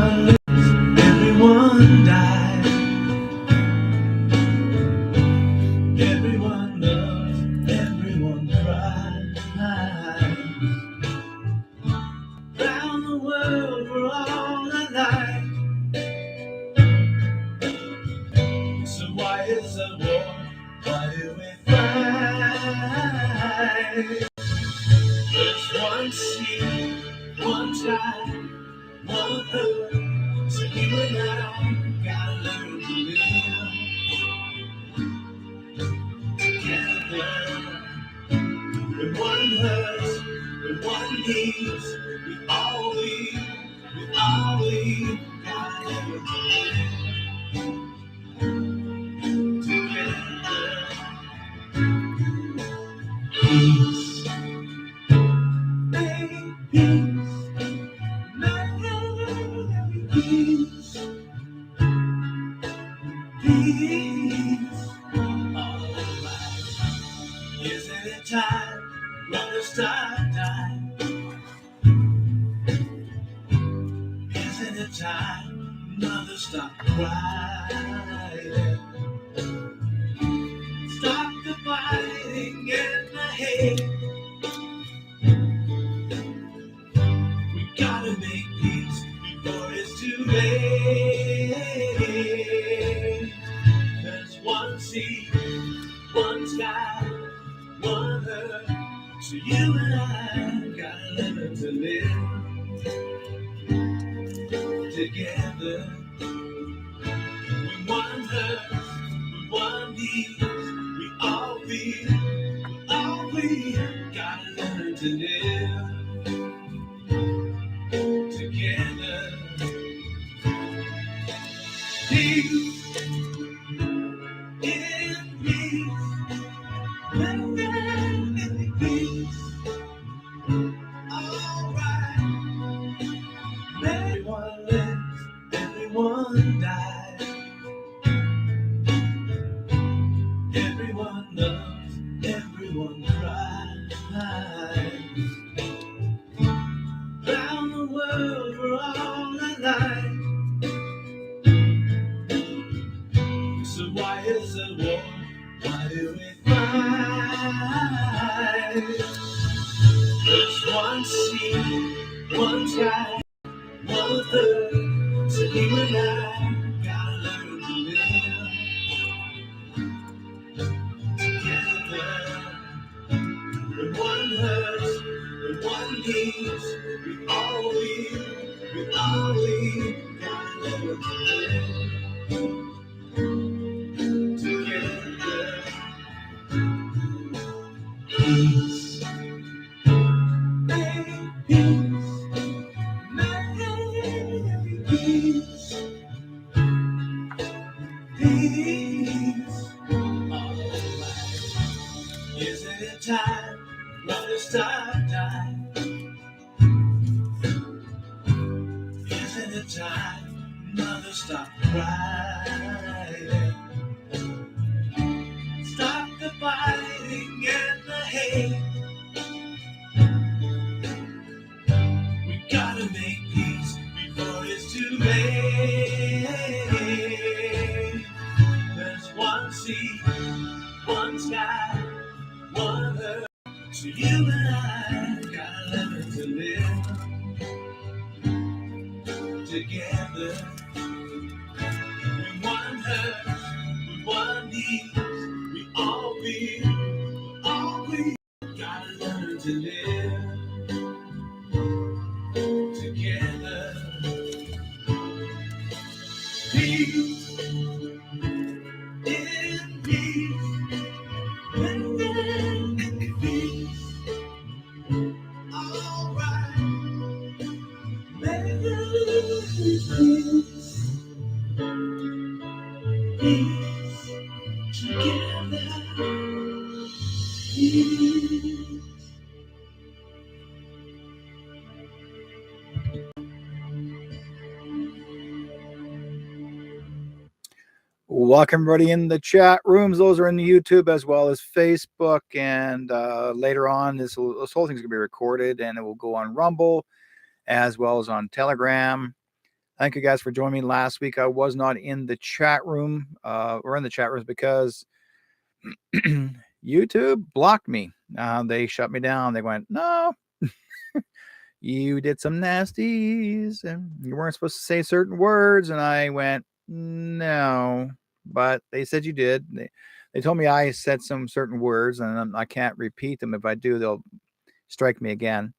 Everyone lives, everyone dies. Everyone loves, everyone cries. Round the world we're all alike. So why is the war? Why do we fight? There's one sea, one sky, one earth. So you and I gotta learn to live together. When one hurts, when one needs, we all gotta learn to live together. Peace, make peace, make peace, peace. Alright, isn't it time? Wanna start time? Isn't it time? Mother, stop crying. Stop the fighting and the hate. We gotta make peace before it's too late. There's one sea, one sky, one earth. So you and I gotta learn to live together. When one hurts, when one needs, we gotta learn to live together. Peace in peace, living in peace. Alright, everyone lives, everyone dies. Everyone loves, everyone cries. Round the world we're all alike. So why is the war? Why do we fight? There's one sea, one sky, one earth. So you and I gotta learn to live together. When one hurts, when one needs, we all gotta learn to live together. Peace, make peace, make peace, peace. Alright, isn't it time? Wanna start time? Isn't it time? Mother, stop crying. Stop the fighting and the hate. We gotta make peace before it's too late. There's one sea, one sky, one earth. So you and I gotta learn to live together. When one hurts, when one needs, we gotta learn to live together. Peace in peace, living in peace. Alright, make peace, peace together. Peace. Welcome, everybody, in the chat rooms. Those are in the YouTube as well as Facebook. And later on, this whole thing's going to be recorded, and it will go on Rumble as well as on Telegram. Thank you guys for joining me last week. I was not in the chat room or in the chat rooms because YouTube blocked me. They shut me down. They went, no, you did some nasties and you weren't supposed to say certain words. And I went, no, but they said you did. They told me I said some certain words and I can't repeat them. If I do, they'll strike me again.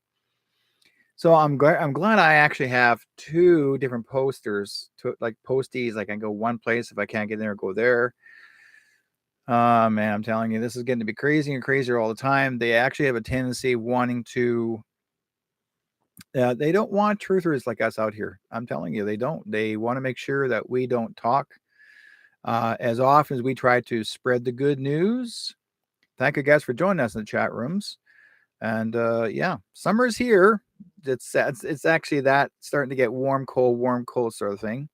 So I'm glad I actually have two different posters, like posties. I can go one place if I can't get there, go there. Man, I'm telling you, this is getting to be crazier and crazier all the time. They actually have a tendency wanting to. They don't want truthers like us out here. I'm telling you, they don't. They want to make sure that we don't talk. As often as we try to spread the good news. Thank you guys for joining us in the chat rooms. And yeah, summer's here. It's actually that starting to get warm, cold sort of thing.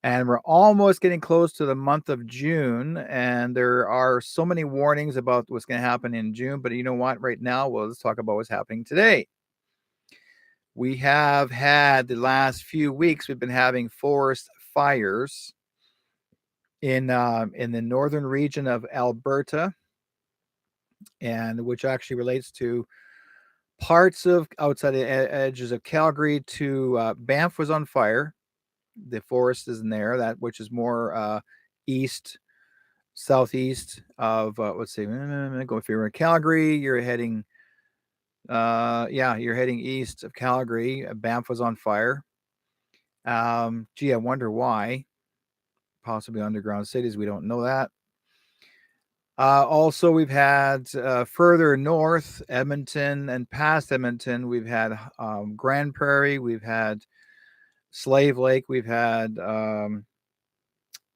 And we're almost getting close to the month of June, and there are so many warnings about what's going to happen in June. But you know what? Right now, well, let's talk about what's happening today. We have had the last few weeks. We've been having forest fires in the northern region of Alberta, and which actually relates to parts of outside the edges of Calgary to Banff was on fire. The forest is in there, that which is more east, southeast of let's see, go if you're in Calgary, you're heading you're heading east of Calgary. Banff was on fire. Gee, I wonder why. Possibly underground cities, we don't know that. Also, we've had further north, Edmonton, and past Edmonton, we've had Grand Prairie, we've had Slave Lake, we've had a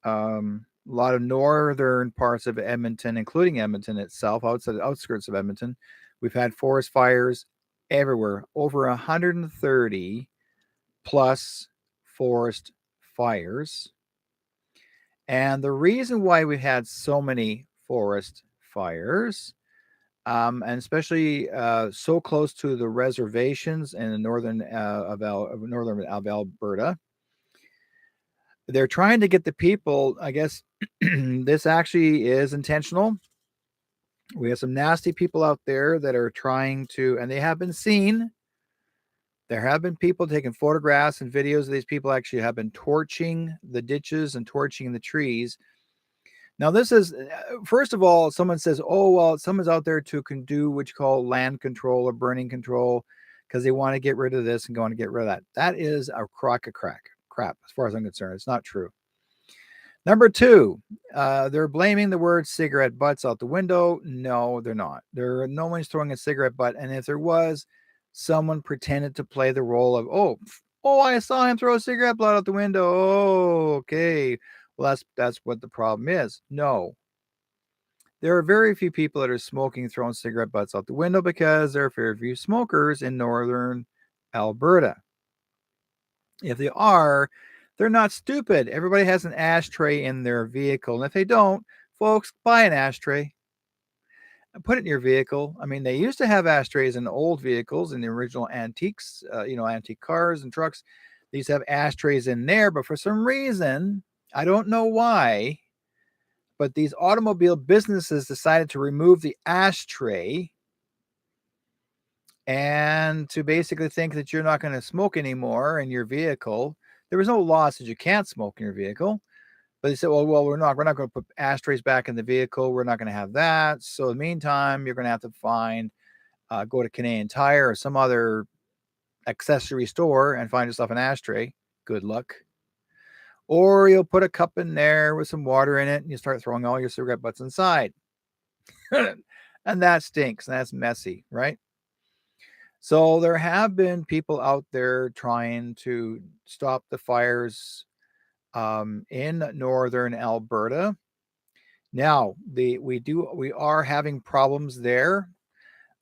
lot of northern parts of Edmonton, including Edmonton itself, outside the outskirts of Edmonton. We've had forest fires everywhere, over 130 plus forest fires. And the reason why we've had so many forest fires, and especially so close to the reservations in the northern of Alberta, they're trying to get the people. I guess this actually is intentional. We have some nasty people out there that are trying to, and they have been seen. There have been people taking photographs and videos of these people actually have been torching the ditches and torching the trees. Now, this is, first of all, someone says, oh, well, someone's out there to do what you call land control or burning control because they want to get rid of this and want to get rid of that. That is a crap, as far as I'm concerned. It's not true. Number two, they're blaming the word cigarette butts out the window. No, they're not. No one's throwing a cigarette butt. And if there was, someone pretended to play the role of, oh, I saw him throw a cigarette butt out the window. Oh, okay. Well, that's what the problem is. No. There are very few people that are smoking, throwing cigarette butts out the window because there are very few smokers in northern Alberta. If they are, they're not stupid. Everybody has an ashtray in their vehicle. And if they don't, folks, buy an ashtray and put it in your vehicle. I mean, they used to have ashtrays in old vehicles, in the original antiques, antique cars and trucks. These have ashtrays in there, but for some reason, I don't know why, but these automobile businesses decided to remove the ashtray and to basically think that you're not going to smoke anymore in your vehicle. There was no law that you can't smoke in your vehicle, but they said, well, we're not going to put ashtrays back in the vehicle. We're not going to have that. So in the meantime, you're going to have to go to Canadian Tire or some other accessory store and find yourself an ashtray. Good luck. Or you'll put a cup in there with some water in it and you start throwing all your cigarette butts inside. And that stinks. And that's messy, right? So there have been people out there trying to stop the fires in northern Alberta. Now, we are having problems there.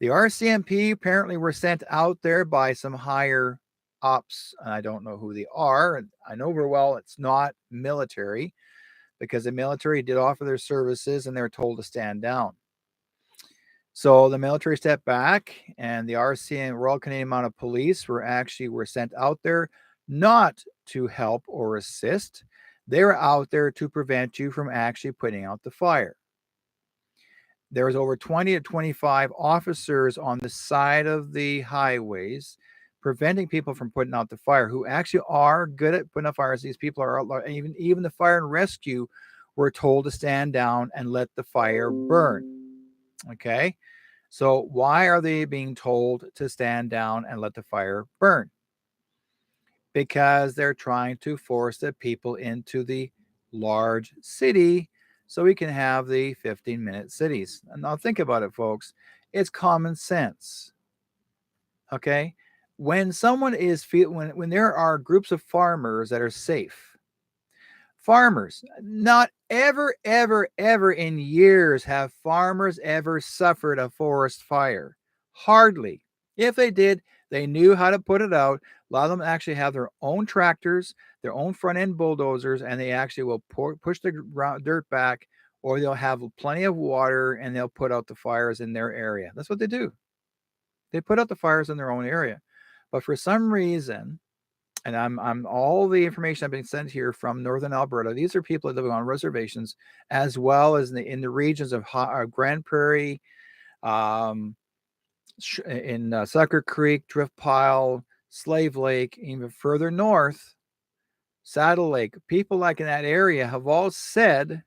The RCMP apparently were sent out there by some higher ops, and I don't know who they are. I know very well it's not military because the military did offer their services and they're told to stand down. So the military stepped back, and the RCM, Royal Canadian Mounted Police, were sent out there not to help or assist. They're out there to prevent you from actually putting out the fire. There was over 20 to 25 officers on the side of the highways preventing people from putting out the fire who actually are good at putting out fires. These people are out, even the fire and rescue were told to stand down and let the fire burn. Okay. So why are they being told to stand down and let the fire burn? Because they're trying to force the people into the large city so we can have the 15-minute cities. And now think about it, folks. It's common sense. Okay? When someone is when there are groups of farmers that are safe, farmers, not ever in years have farmers ever suffered a forest fire. Hardly. If they did, they knew how to put it out. A lot of them actually have their own tractors, their own front end bulldozers, and they actually will push the dirt back, or they'll have plenty of water and they'll put out the fires in their area. That's what they do. They put out the fires in their own area. But for some reason, and I'm all the information I've been sent here from northern Alberta. These are people that live on reservations, as well as in the regions of Grand Prairie, um, in Sucker Creek, Drift Pile, Slave Lake, even further north, Saddle Lake. People like in that area have all said,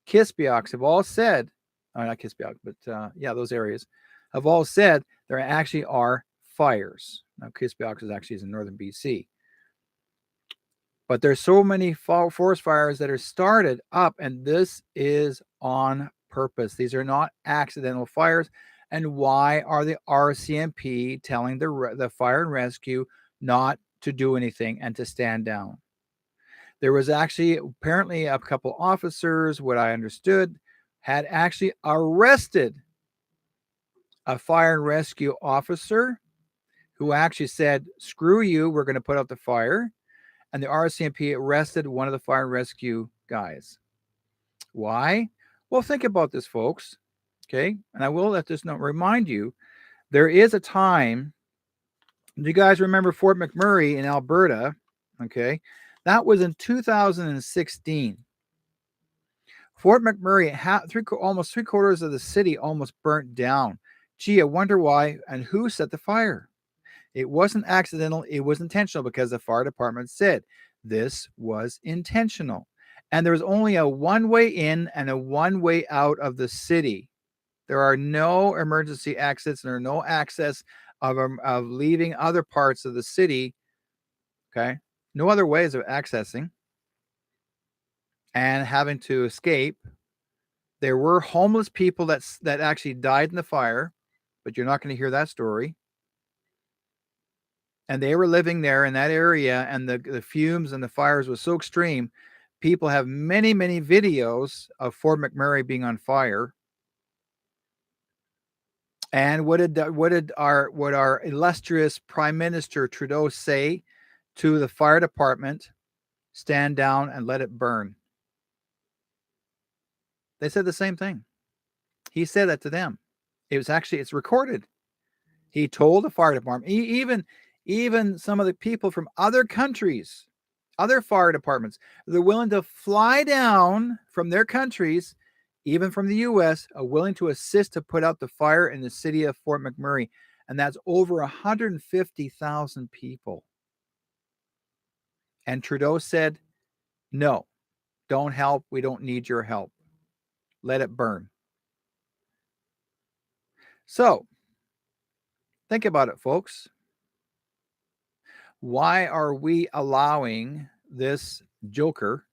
Kispioks have all said, not Kispiok, but yeah, those areas have all said there actually are fires. Now, Kispioks is actually in northern BC. But there's so many forest fires that are started up, and this is on purpose. These are not accidental fires. And why are the RCMP telling the fire and rescue not to do anything and to stand down? There was actually apparently a couple officers, what I understood, had actually arrested a fire and rescue officer who actually said, "Screw you, we're going to put out the fire." And the RCMP arrested one of the fire and rescue guys. Why? Well, think about this, folks. Okay. And I will let this note remind you there is a time. Do you guys remember Fort McMurray in Alberta? Okay. That was in 2016. Fort McMurray, almost 3/4 of the city almost burnt down. Gee, I wonder why and who set the fire. It wasn't accidental, it was intentional because the fire department said this was intentional. And there was only a one-way in and a one-way out of the city. There are no emergency exits and there are no access of leaving other parts of the city. Okay. No other ways of accessing and having to escape. There were homeless people that actually died in the fire, but you're not going to hear that story. And they were living there in that area, and the fumes and the fires was so extreme. People have many videos of Fort McMurray being on fire. And what did our illustrious Prime Minister Trudeau say to the fire department? Stand down and let it burn. They said the same thing. He said that to them. It's recorded. He told the fire department, even some of the people from other countries, other fire departments, they're willing to fly down from their countries, even from the US, are willing to assist to put out the fire in the city of Fort McMurray. And that's over 150,000 people. And Trudeau said, no, don't help. We don't need your help. Let it burn. So, think about it, folks. Why are we allowing this joker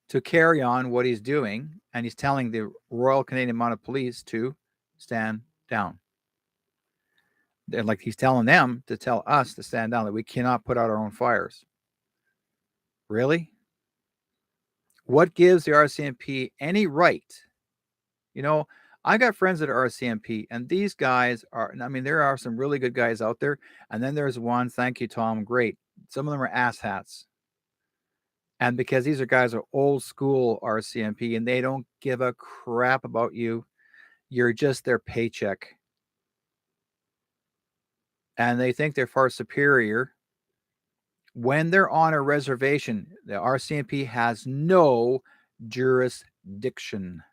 to carry on what he's doing? And he's telling the Royal Canadian Mounted Police to stand down. They're like he's telling them to tell us to stand down, that we cannot put out our own fires. Really? What gives the RCMP any right? You know, I got friends that are RCMP, and these guys are, I mean, there are some really good guys out there. And then there's one, thank you, Tom, great. Some of them are asshats. And because these are guys are old school RCMP and they don't give a crap about you, you're just their paycheck. and they think they're far superior. When they're on a reservation, the RCMP has no jurisdiction.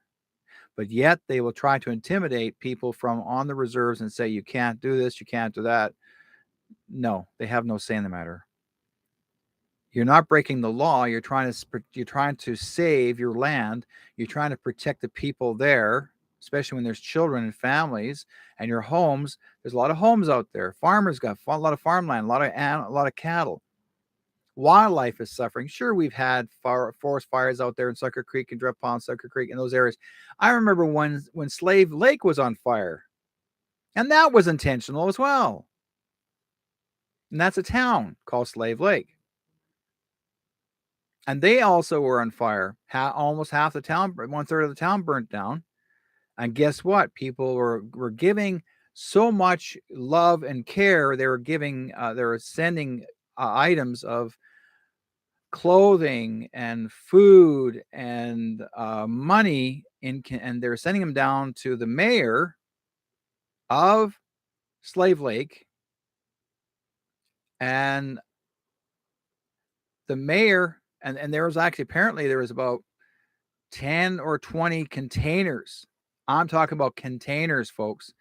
But yet they will try to intimidate people from on the reserves and say, you can't do this, you can't do that. No, they have no say in the matter. You're not breaking the law. You're trying to save your land. You're trying to protect the people there, especially when there's children and families and your homes. There's a lot of homes out there. Farmers got a lot of farmland, a lot of cattle. Wildlife is suffering. Sure, we've had forest fires out there in Sucker Creek and Drift Pond, Sucker Creek, in those areas. I remember when Slave Lake was on fire, and that was intentional as well. And that's a town called Slave Lake. And they also were on fire. Almost half the town, 1/3 of the town burnt down. And guess what? People were giving so much love and care. They were sending items of clothing and food and money and they're sending them down to the mayor of Slave Lake, and the mayor and there was actually apparently there was about 10 or 20 containers. I'm talking about containers, folks,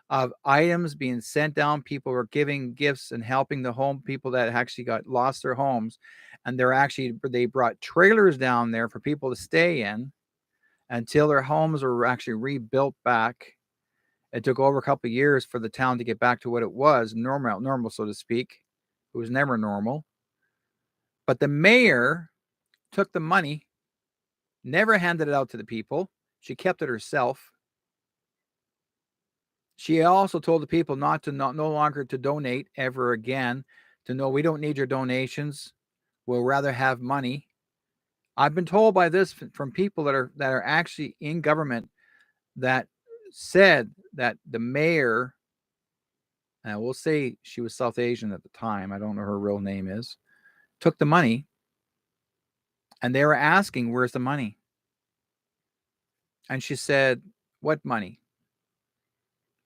of items being sent down. People were giving gifts and helping the home people that actually lost their homes. And they brought trailers down there for people to stay in until their homes were actually rebuilt back. It took over a couple of years for the town to get back to what it was, normal, so to speak. It was never normal. But the mayor took the money, never handed it out to the people. She kept it herself. She also told the people no longer to donate ever again. We don't need your donations. We'll rather have money. I've been told by this from people that are actually in government that said that the mayor, and we'll say she was South Asian at the time, I don't know her real name is, took the money, and they were asking, where's the money? And she said, what money?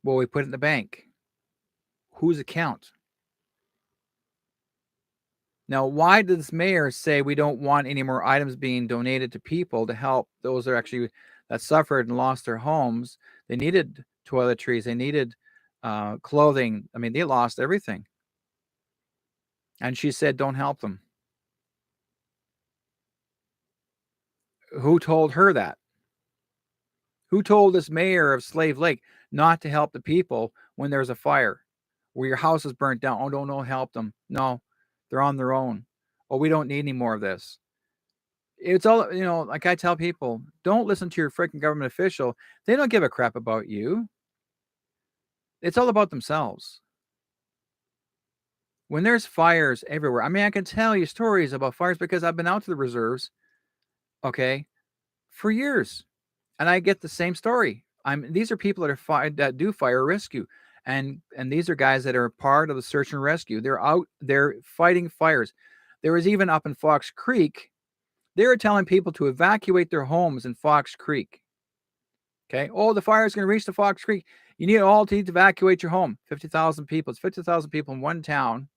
Well, we put it in the bank. Whose account? Now, why did this mayor say we don't want any more items being donated to people to help those that suffered and lost their homes? They needed toiletries. They needed clothing. I mean, they lost everything. And she said, don't help them. Who told her that? Who told this mayor of Slave Lake not to help the people when there's a fire, where your house is burnt down? Oh, don't help them. No, they're on their own. Oh, we don't need any more of this. It's all, like I tell people, don't listen to your freaking government official. They don't give a crap about you. It's all about themselves. When there's fires everywhere, I mean, I can tell you stories about fires because I've been out to the reserves, okay, for years. And I get the same story. These are people that do fire rescue. And these are guys that are part of the search and rescue. They're out there fighting fires. There was even up in Fox Creek, they were telling people to evacuate their homes in Fox Creek. Okay. Oh, the fire is going to reach the Fox Creek. You need all to evacuate your home. 50,000 people. It's 50,000 people in one town,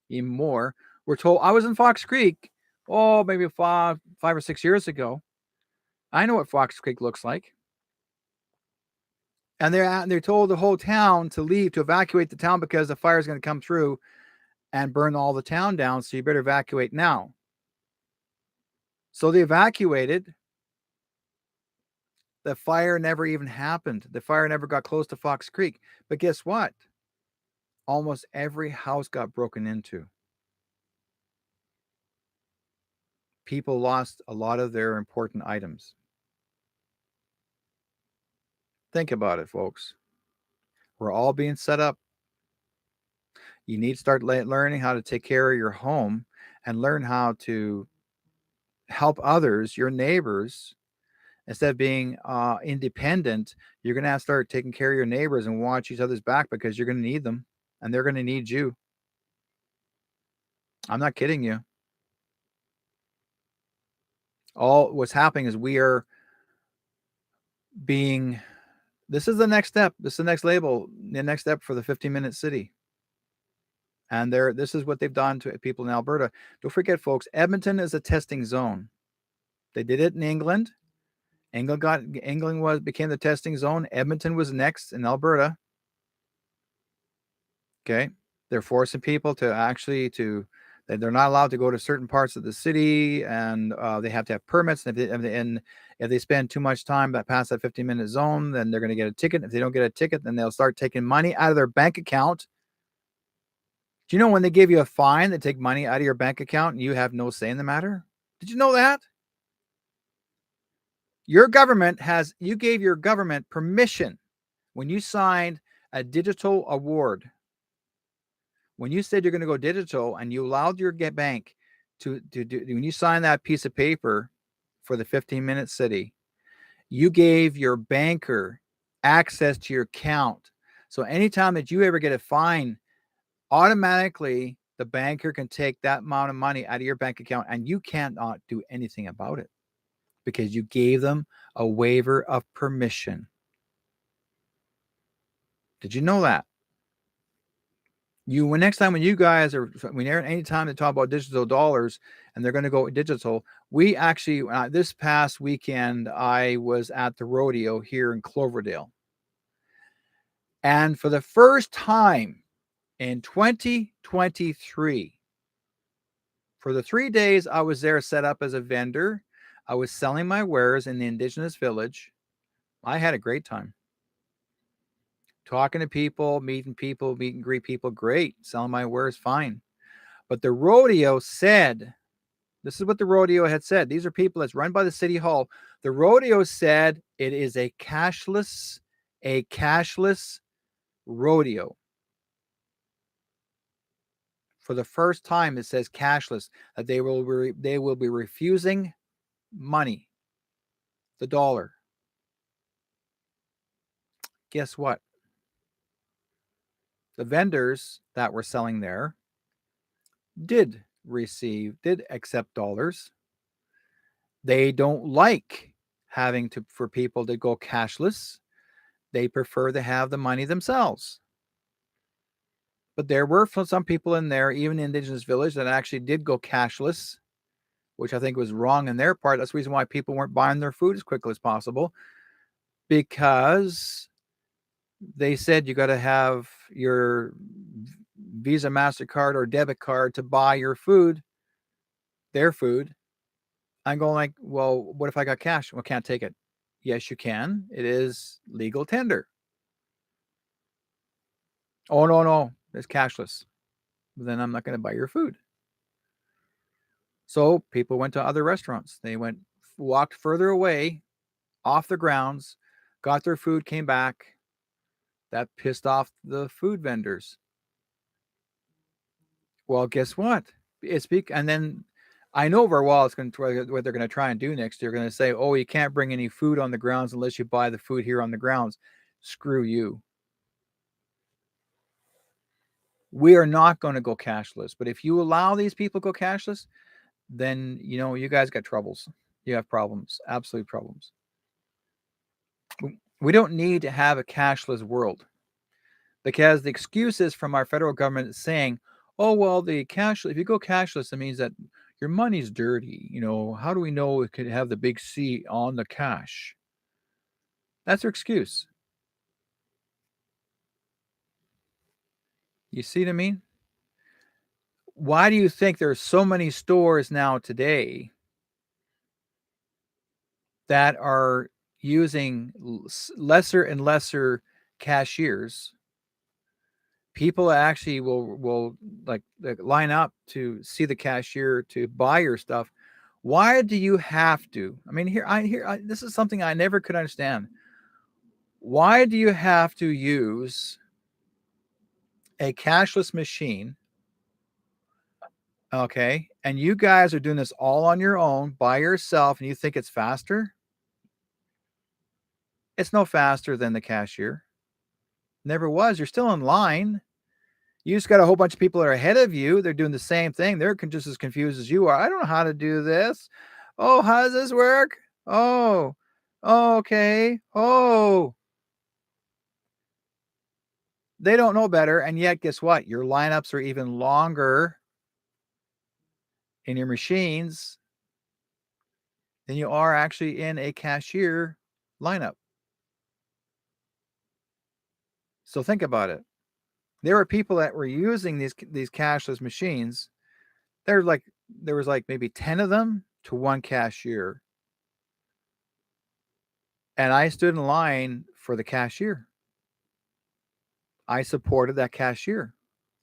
even more. We're told. I was in Fox Creek, maybe 5 or 6 years ago. I know what Fox Creek looks like. And they're told the whole town to leave, to evacuate the town because the fire is going to come through and burn all the town down. So you better evacuate now. So they evacuated. The fire never even happened. The fire never got close to Fox Creek. But guess what? Almost every house got broken into. People lost a lot of their important items. Think about it, folks. We're all being set up. You need to start learning how to take care of your home and learn how to help others, your neighbors. Instead of being independent, you're going to have to start taking care of your neighbors and watch each other's back because you're going to need them and they're going to need you. I'm not kidding you. All what's happening is this is the next step. This is the next label, the next step for the 15-minute city. And this is what they've done to people in Alberta. Don't forget, folks, Edmonton is a testing zone. They did it in England. England became the testing zone. Edmonton was next in Alberta. Okay. They're forcing people to actually they're not allowed to go to certain parts of the city, and they have to have permits. And if they spend too much time past that 15-minute zone, then they're going to get a ticket. If they don't get a ticket, then they'll start taking money out of their bank account. Do you know when they give you a fine, they take money out of your bank account and you have no say in the matter? Did you know that? You gave your government permission when you signed a digital award. When you said you're going to go digital and you allowed your bank to do, when you signed that piece of paper for the 15-minute city, you gave your banker access to your account. So anytime that you ever get a fine, automatically the banker can take that amount of money out of your bank account and you cannot do anything about it because you gave them a waiver of permission. Did you know that? Next time when you guys are, any time to talk about digital dollars and they're going to go digital, we actually, this past weekend, I was at the rodeo here in Cloverdale. And for the first time in 2023, for the 3 days I was there set up as a vendor, I was selling my wares in the Indigenous village. I had a great time. Talking to people, meet and greet people, great. Selling my wares, fine. But the rodeo said, this is what the rodeo had said. These are people that's run by the city hall. The rodeo said it is a cashless rodeo. For the first time, it says cashless, that they will be refusing money, the dollar. Guess what? The vendors that were selling there did accept dollars. They don't like for people to go cashless. They prefer to have the money themselves. But there were some people in there, even in Indigenous village, that actually did go cashless, which I think was wrong in their part. That's the reason why people weren't buying their food as quickly as possible, because they said you got to have your Visa, MasterCard, or debit card to buy your food, their food. I'm going like, well, what if I got cash? Well, can't take it. Yes, you can. It is legal tender. Oh, no, it's cashless. Then I'm not going to buy your food. So people went to other restaurants. They walked further away off the grounds, got their food, came back. That pissed off the food vendors. Well, guess what? And then I know very well what they're going to try and do next. They're going to say, oh, you can't bring any food on the grounds unless you buy the food here on the grounds. Screw you. We are not going to go cashless. But if you allow these people to go cashless, then, you guys got troubles. You have problems, absolute problems. We don't need to have a cashless world, because the excuses from our federal government saying, oh, well, if you go cashless, it means that your money's dirty. How do we know it could have the big C on the cash? That's their excuse. You see what I mean? Why do you think there's so many stores now today that are using lesser and lesser cashiers? People actually will like line up to see the cashier to buy your stuff. Why do you have to? I mean, this is something I never could understand. Why do you have to use a cashless machine? Okay, and you guys are doing this all on your own by yourself, and you think it's faster? It's no faster than the cashier. Never was. You're still in line. You just got a whole bunch of people that are ahead of you. They're doing the same thing. They're just as confused as you are. I don't know how to do this. Oh, how does this work? Oh, okay. Oh. They don't know better. And yet, guess what? Your lineups are even longer in your machines than you are actually in a cashier lineup. So think about it. There were people that were using these cashless machines. There was like maybe 10 of them to one cashier. And I stood in line for the cashier. I supported that cashier.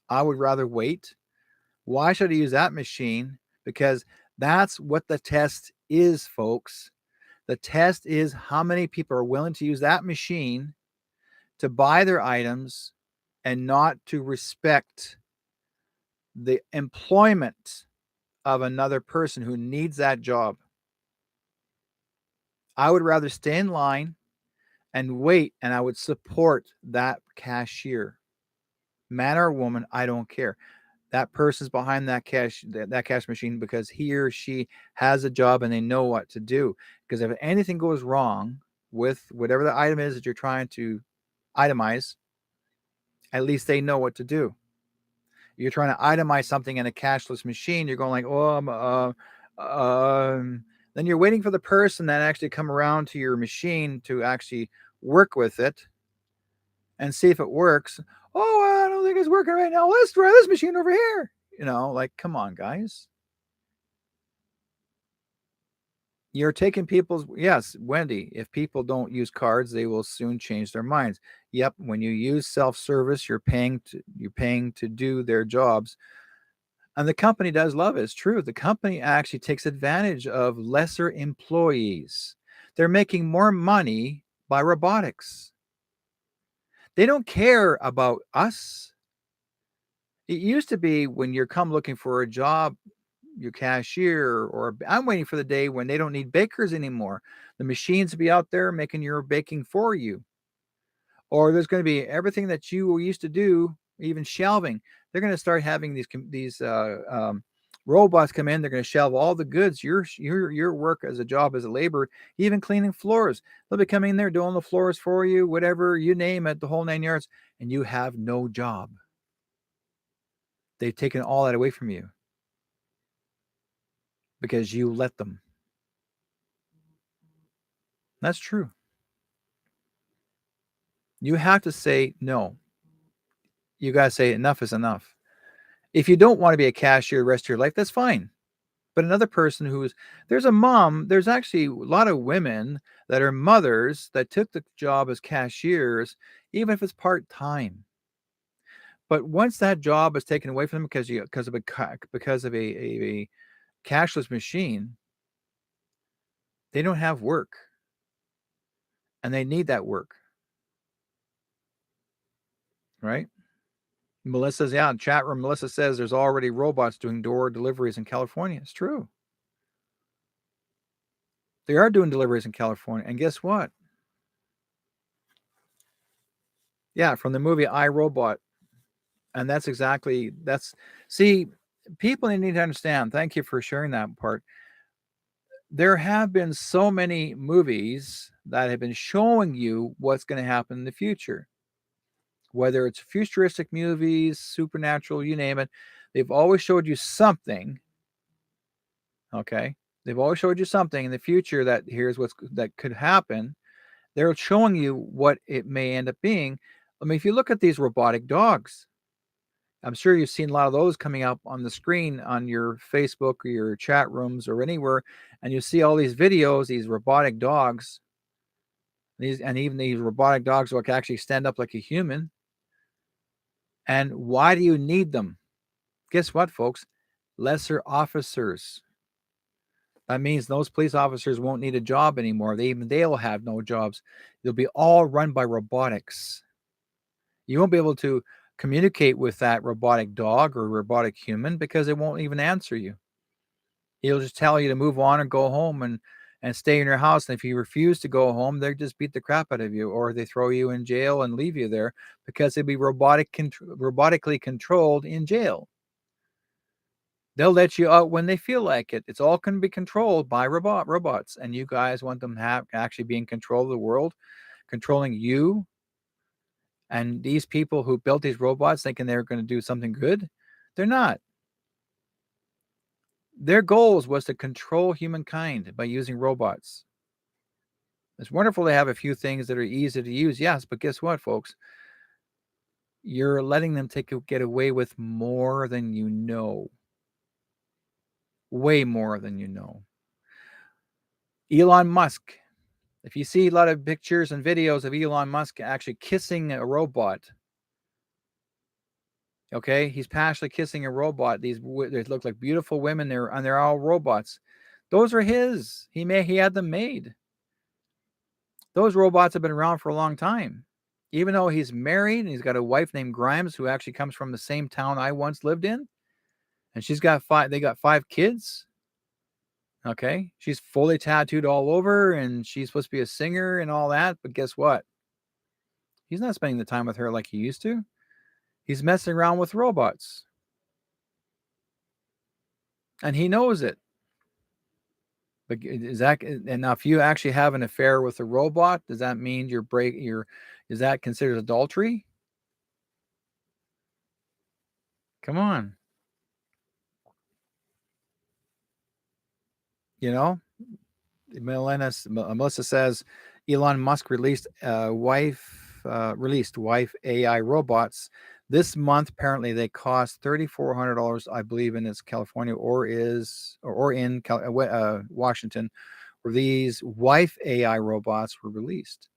I would rather wait. Why should I use that machine? Because that's what the test is, folks. The test is how many people are willing to use that machine to buy their items and not to respect the employment of another person who needs that job. I would rather stay in line and wait, and I would support that cashier. Man or woman, I don't care. That person's behind that cash machine because he or she has a job and they know what to do. Because if anything goes wrong with whatever the item is that you're trying to itemize, at least they know what to do. You're trying to itemize something in a cashless machine, you're going like, then you're waiting for the person that actually come around to your machine to actually work with it and see if it works. Oh, I don't think it's working right now. Let's try this machine over here. Like, come on, guys. You're taking people's, yes, Wendy, if people don't use cards, they will soon change their minds. Yep, when you use self-service, you're paying to do their jobs. And the company does love it. It's true. The company actually takes advantage of lesser employees. They're making more money by robotics. They don't care about us. It used to be when you're come looking for a job, your cashier, or I'm waiting for the day when they don't need bakers anymore. The machines will be out there making your baking for you. Or there's going to be everything that you used to do, even shelving. They're going to start having these robots come in. They're going to shelve all the goods. Your work as a job as a labor, even cleaning floors. They'll be coming in there doing the floors for you, whatever you name it, the whole 9 yards, and you have no job. They've taken all that away from you because you let them. That's true. You have to say no. You got to say enough is enough. If you don't want to be a cashier the rest of your life, that's fine. But another person there's a mom, there's actually a lot of women that are mothers that took the job as cashiers, even if it's part-time. But once that job is taken away from them because of a cashless machine, they don't have work. And they need that work. Right? Melissa's, yeah, in chat room, Melissa says there's already robots doing door deliveries in California. It's true. They are doing deliveries in California. And guess what? Yeah, from the movie I, Robot. And see, people need to understand. Thank you for sharing that part. There have been so many movies that have been showing you what's going to happen in the future. Whether it's futuristic movies, supernatural, you name it, they've always showed you something. Okay? They've always showed you something in the future that here's that could happen. They're showing you what it may end up being. I mean, if you look at these robotic dogs, I'm sure you've seen a lot of those coming up on the screen on your Facebook or your chat rooms or anywhere, and you see all these videos, these robotic dogs, even these robotic dogs will actually stand up like a human. And why do you need them? Guess what, folks? Lesser officers. That means those police officers won't need a job anymore. They'll have no jobs. They'll be all run by robotics. You won't be able to communicate with that robotic dog or robotic human because it won't even answer you. He'll just tell you to move on and go home and stay in your house. And if you refuse to go home, they just beat the crap out of you, or they throw you in jail and leave you there because they'll be robotically controlled in jail. They'll let you out when they feel like it. It's all going to be controlled by robots. And you guys want them to actually be in control of the world, controlling you And these people who built these robots thinking they're going to do something good, they're not. Their goals was to control humankind by using robots. It's wonderful to have a few things that are easy to use, yes, but guess what, folks? You're letting them get away with more than you know. Way more than you know. Elon Musk. If you see a lot of pictures and videos of Elon Musk actually kissing a robot, okay, he's passionately kissing a robot. They look like beautiful women. They're all robots. Those are his. He had them made. Those robots have been around for a long time. Even though he's married and he's got a wife named Grimes who actually comes from the same town I once lived in, and they got 5 kids. Okay, she's fully tattooed all over, and she's supposed to be a singer and all that. But guess what? He's not spending the time with her like he used to. He's messing around with robots, and he knows it. But is that, and now if you actually have an affair with a robot, does that mean is that considered adultery? Come on. You know, Melissa says Elon Musk released wife AI robots this month. Apparently, they cost $3,400, I believe, in California or in Washington, where these wife AI robots were released.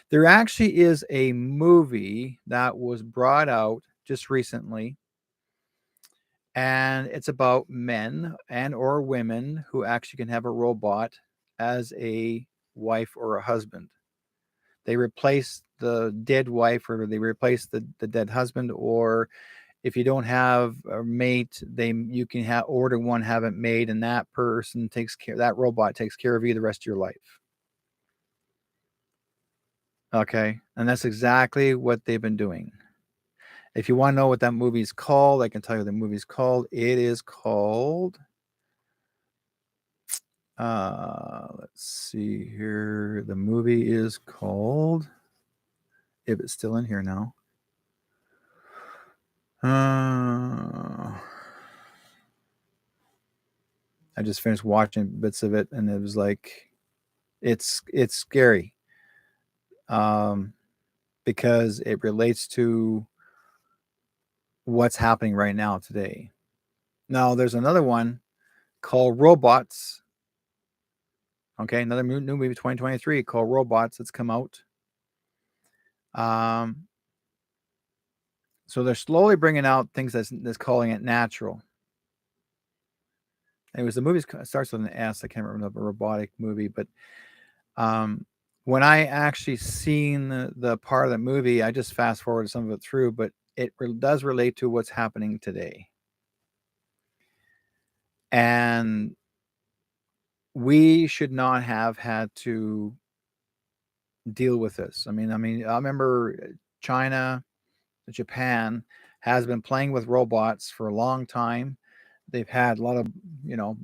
There actually is a movie that was brought out just recently, and it's about men and or women who actually can have a robot as a wife or a husband. They replace the dead wife, or they replace the dead husband, or if you don't have a mate, you can order one, have it made, and that robot takes care of you the rest of your life. Okay, and that's exactly what they've been doing. If you want to know what that movie's called, I can tell you the movie's called. It is called, let's see here. The movie is called, if it's still in here now. I just finished watching bits of it, and it was like, it's scary, because it relates to what's happening right now today. Now, there's another one called Robots. Okay, another new movie 2023 called Robots that's come out. So they're slowly bringing out things that's calling it natural. Anyways, the movie starts with an S. I can't remember the robotic movie, but when I actually seen the part of the movie, I just fast forwarded some of it through, but it does relate to what's happening today. And we should not have had to deal with this. I mean, I remember China, Japan has been playing with robots for a long time. They've had a lot of,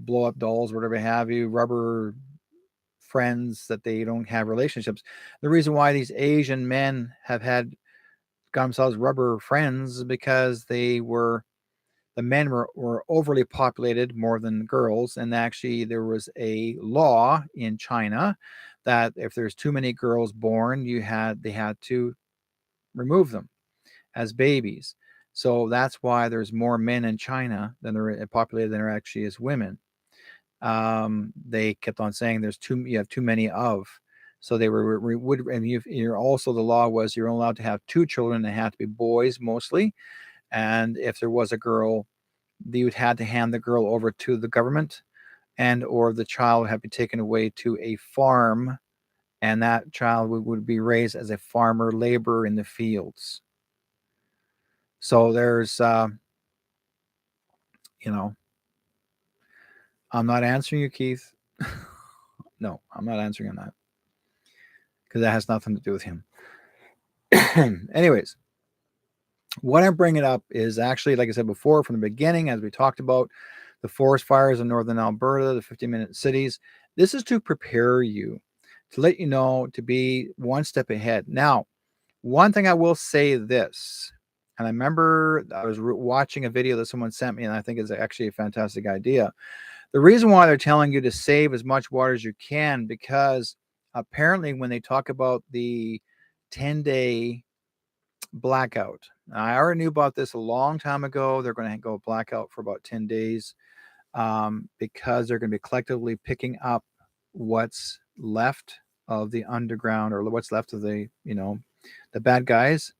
blow up dolls, whatever have you, rubber friends that they don't have relationships. The reason why these Asian men have got themselves rubber friends is because the men were overly populated more than girls. And actually there was a law in China that if there's too many girls born, they had to remove them as babies. So that's why there's more men in China than there populated than there actually is women. They kept on saying you have too many of. So they you're also, the law was you're allowed to have 2 children. They had to be boys mostly. And if there was a girl, you would had to hand the girl over to the government, and or the child would have to be taken away to a farm, and that child would be raised as a farmer laborer in the fields. So there's, I'm not answering you, Keith. No, I'm not answering on that, because that has nothing to do with him. Anyways, what I'm bringing up is actually, like I said before, from the beginning, as we talked about the forest fires in northern Alberta, the 50-minute cities. This is to prepare you, to let you know, to be one step ahead. Now, One thing I will say this, and I remember I was watching a video that someone sent me, and I think it's actually a fantastic idea. The reason why they're telling you to save as much water as you can, because apparently when they talk about the 10-day blackout, I already knew about this a long time ago. They're going to go blackout for about 10 days because they're going to be collectively picking up what's left of the underground, or what's left of the bad guys,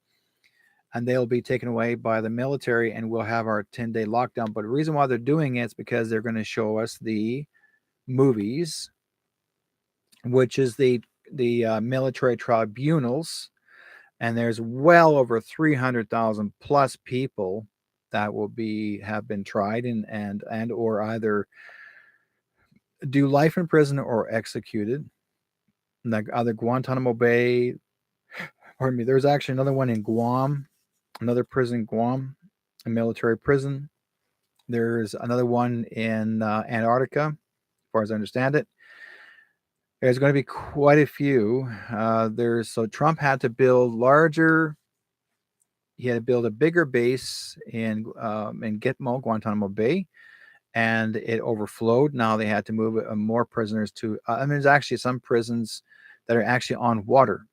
and they'll be taken away by the military, and we'll have our 10-day lockdown. But the reason why they're doing it is because they're going to show us the movies, which is the military tribunals, and there's well over 300,000 plus people that will be have been tried and or either do life in prison or executed, like either Guantanamo Bay. Pardon me. There's actually another one in Guam, another prison in Guam, a military prison. There's another one in Antarctica, as far as I understand it. There's going to be quite a few. So Trump had to build larger. He had to build a bigger base in Gitmo, Guantanamo Bay, and it overflowed. Now they had to move more prisoners to. There's actually some prisons that are actually on water,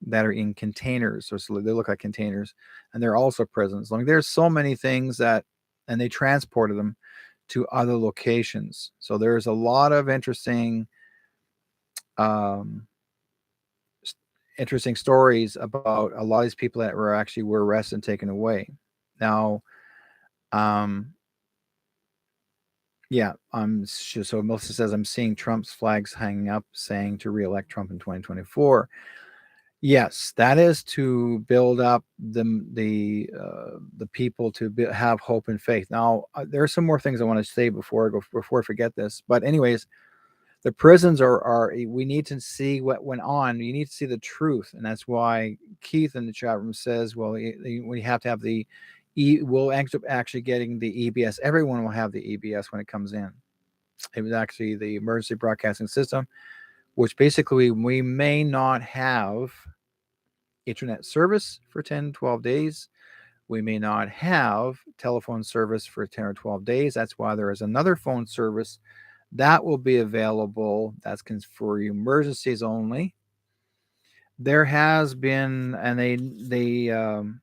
that are in containers, so they look like containers, and they're also prisons. Like there's so many things that, and they transported them to other locations. So there's a lot of um, interesting stories about a lot of these people that were arrested and taken away. Now, um, yeah, so Melissa says I'm seeing Trump's flags hanging up saying to re-elect Trump in 2024. Yes, that is to build up the people to have hope and faith. Now, there are some more things I want to say before I forget this. But anyways, the prisons are we need to see what went on. You need to see the truth, and that's why Keith in the chat room says, well, we have to have we'll end up actually getting the EBS. Everyone will have the EBS when it comes in. It was actually the emergency broadcasting system, which basically we may not have internet service for 10, 12 days. We may not have telephone service for 10 or 12 days. That's why there is another phone service that will be available. That's for emergencies only. There has been, and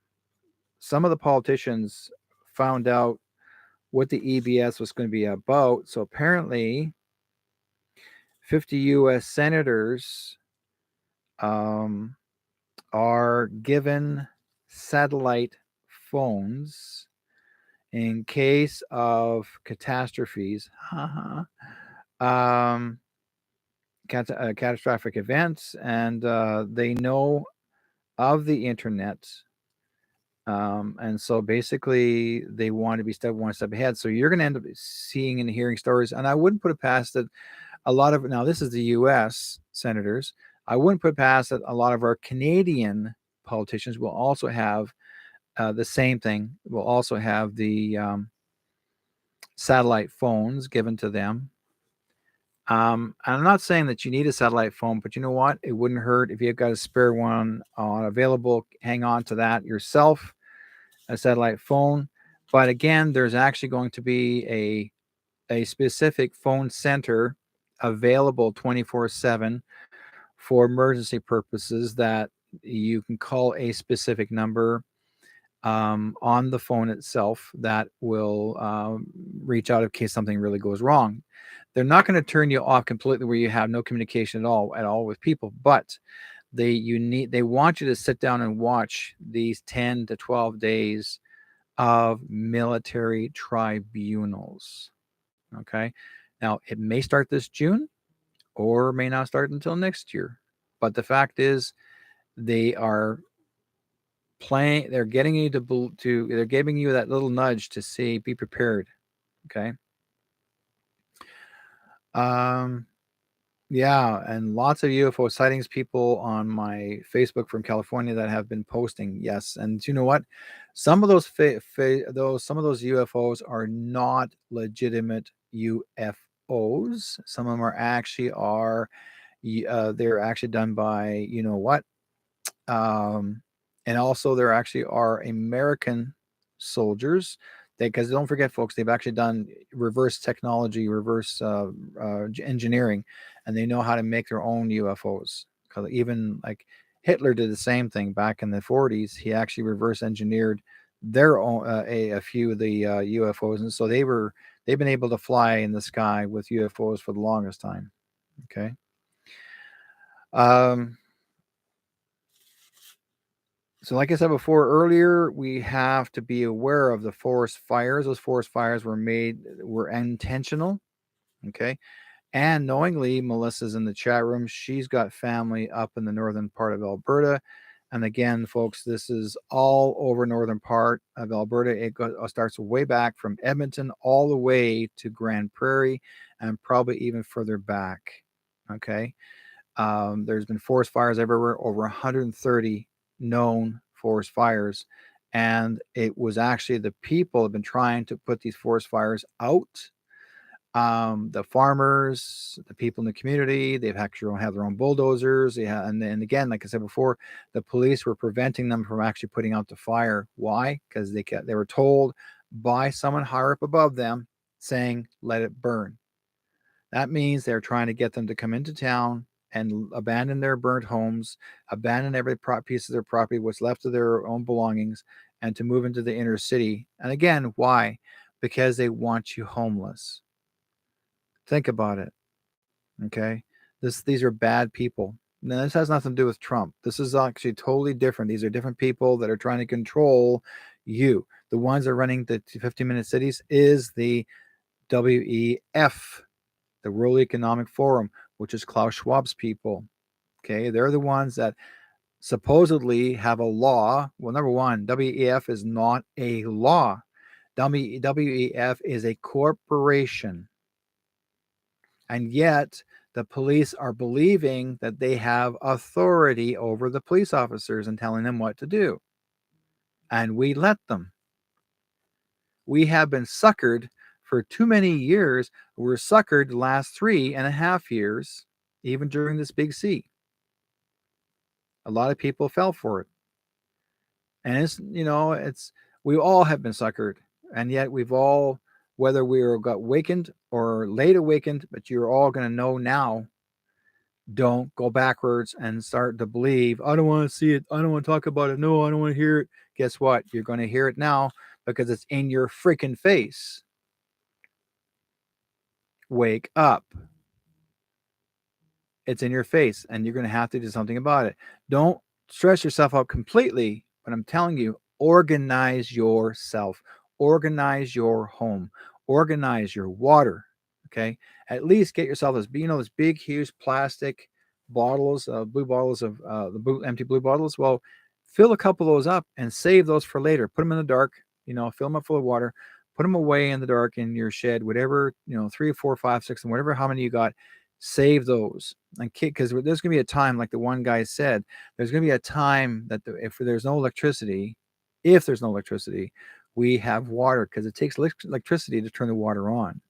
some of the politicians found out what the EBS was going to be about. So apparently, 50 U.S. senators um, are given satellite phones in case of catastrophes, catastrophic events, and they know of the internet. And so basically, they want to be one step ahead. So you're going to end up seeing and hearing stories. And I wouldn't put it past that now this is the U.S. senators. I wouldn't put past that a lot of our Canadian politicians will also have the same thing. Will also have the satellite phones given to them. I'm not saying that you need a satellite phone, but you know what? It wouldn't hurt if you've got a spare one available. Hang on to that yourself, a satellite phone. But again, there's actually going to be a specific phone center available 24/7 for emergency purposes, that you can call a specific number on the phone itself that will reach out in case something really goes wrong. They're not going to turn you off completely where you have no communication at all with people, but they want you to sit down and watch these 10 to 12 days of military tribunals. Okay. Now, it may start this June or may not start until next year. But the fact is, they are they're getting you they're giving you that little nudge to say, be prepared. Okay. Um, yeah. And lots of UFO sightings, people on my Facebook from California that have been posting. Yes. And you know what? Some of those, some of those UFOs are not legitimate UFOs. Some of them they're actually done by, you know what? Um, And also, there actually are American soldiers. Because don't forget, folks, they've actually done reverse technology, reverse engineering, and they know how to make their own UFOs. Because even like Hitler did the same thing back in the 40s. He actually reverse engineered their own a few of the UFOs, and so they've been able to fly in the sky with UFOs for the longest time. Okay. Um, So, like I said before earlier, we have to be aware of the forest fires. Those forest fires were intentional. Okay. And knowingly, Melissa's in the chat room. She's got family up in the northern part of Alberta. And again, folks, this is all over northern part of Alberta. Starts way back from Edmonton all the way to Grand Prairie and probably even further back. Okay. There's been forest fires everywhere, over 130 known forest fires. And it was actually the people have been trying to put these forest fires out. The farmers, the people in the community, they've actually have their own bulldozers. And again, like I said before, the police were preventing them from actually putting out the fire. Why? Because they were told by someone higher up above them saying, let it burn. That means they're trying to get them to come into town and abandon their burnt homes, abandon every piece of their property, what's left of their own belongings, and to move into the inner city. And again, why? Because they want you homeless. Think about it. Okay. These are bad people. Now, this has nothing to do with Trump. This is actually totally different. These are different people that are trying to control you. The ones that are running the 15-minute cities is the WEF, the World Economic Forum, which is Klaus Schwab's people. Okay, they're the ones that supposedly have a law. Well, number one, WEF is not a law. WEF is a corporation. And yet, the police are believing that they have authority over the police officers and telling them what to do. And we let them. We have been suckered for too many years. We're suckered the last 3.5 years, even during this big C. A lot of people fell for it. And we all have been suckered. And yet we've all, whether we got wakened or late awakened, but you're all going to know now, don't go backwards and start to believe, I don't want to see it. I don't want to talk about it. No, I don't want to hear it. Guess what? You're going to hear it now because it's in your freaking face. Wake up. It's in your face and you're going to have to do something about it. Don't stress yourself out completely, but I'm telling you, organize yourself, organize your home, organize your water. Okay. At least get yourself this big, huge plastic bottles, blue bottles of empty blue bottles. Well, fill a couple of those up and save those for later. Put them in the dark, fill them up full of water, put them away in the dark in your shed, whatever, 3, 4, 5, 6, and whatever, how many you got. Save those and because there's going to be a time, like the one guy said, there's going to be a time that if there's no electricity, we have water because it takes electricity to turn the water on,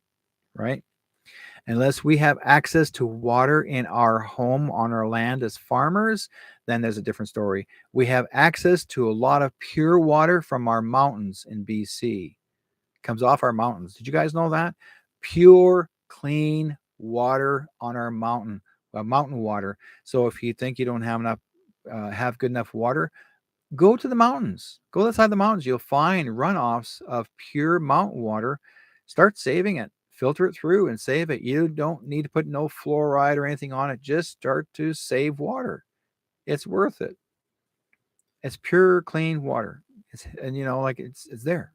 right? Unless we have access to water in our home, on our land as farmers, then there's a different story. We have access to a lot of pure water from our mountains in BC. It comes off our mountains. Did you guys know that? Pure, clean water on our mountain water. So if you think you don't have good enough water, go to the mountains. Go outside the mountains. You'll find runoffs of pure mountain water. Start saving it. Filter it through and save it. You don't need to put no fluoride or anything on it. Just start to save water. It's worth it. It's pure, clean water. It's there.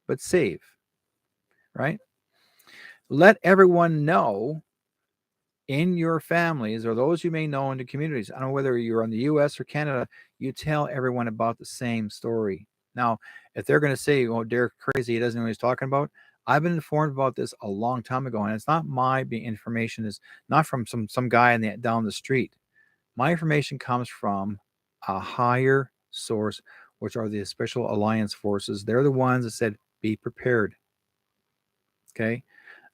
But save, right? Let everyone know in your families or those you may know in the communities. I don't know whether you're in the US or Canada, you tell everyone about the same story. Now, if they're going to say, oh, Derek crazy, he doesn't know what he's talking about. I've been informed about this a long time ago, and it's not my information. Is not from some guy down the street. My information comes from a higher source, which are the Special Alliance Forces. They're the ones that said, be prepared. Okay.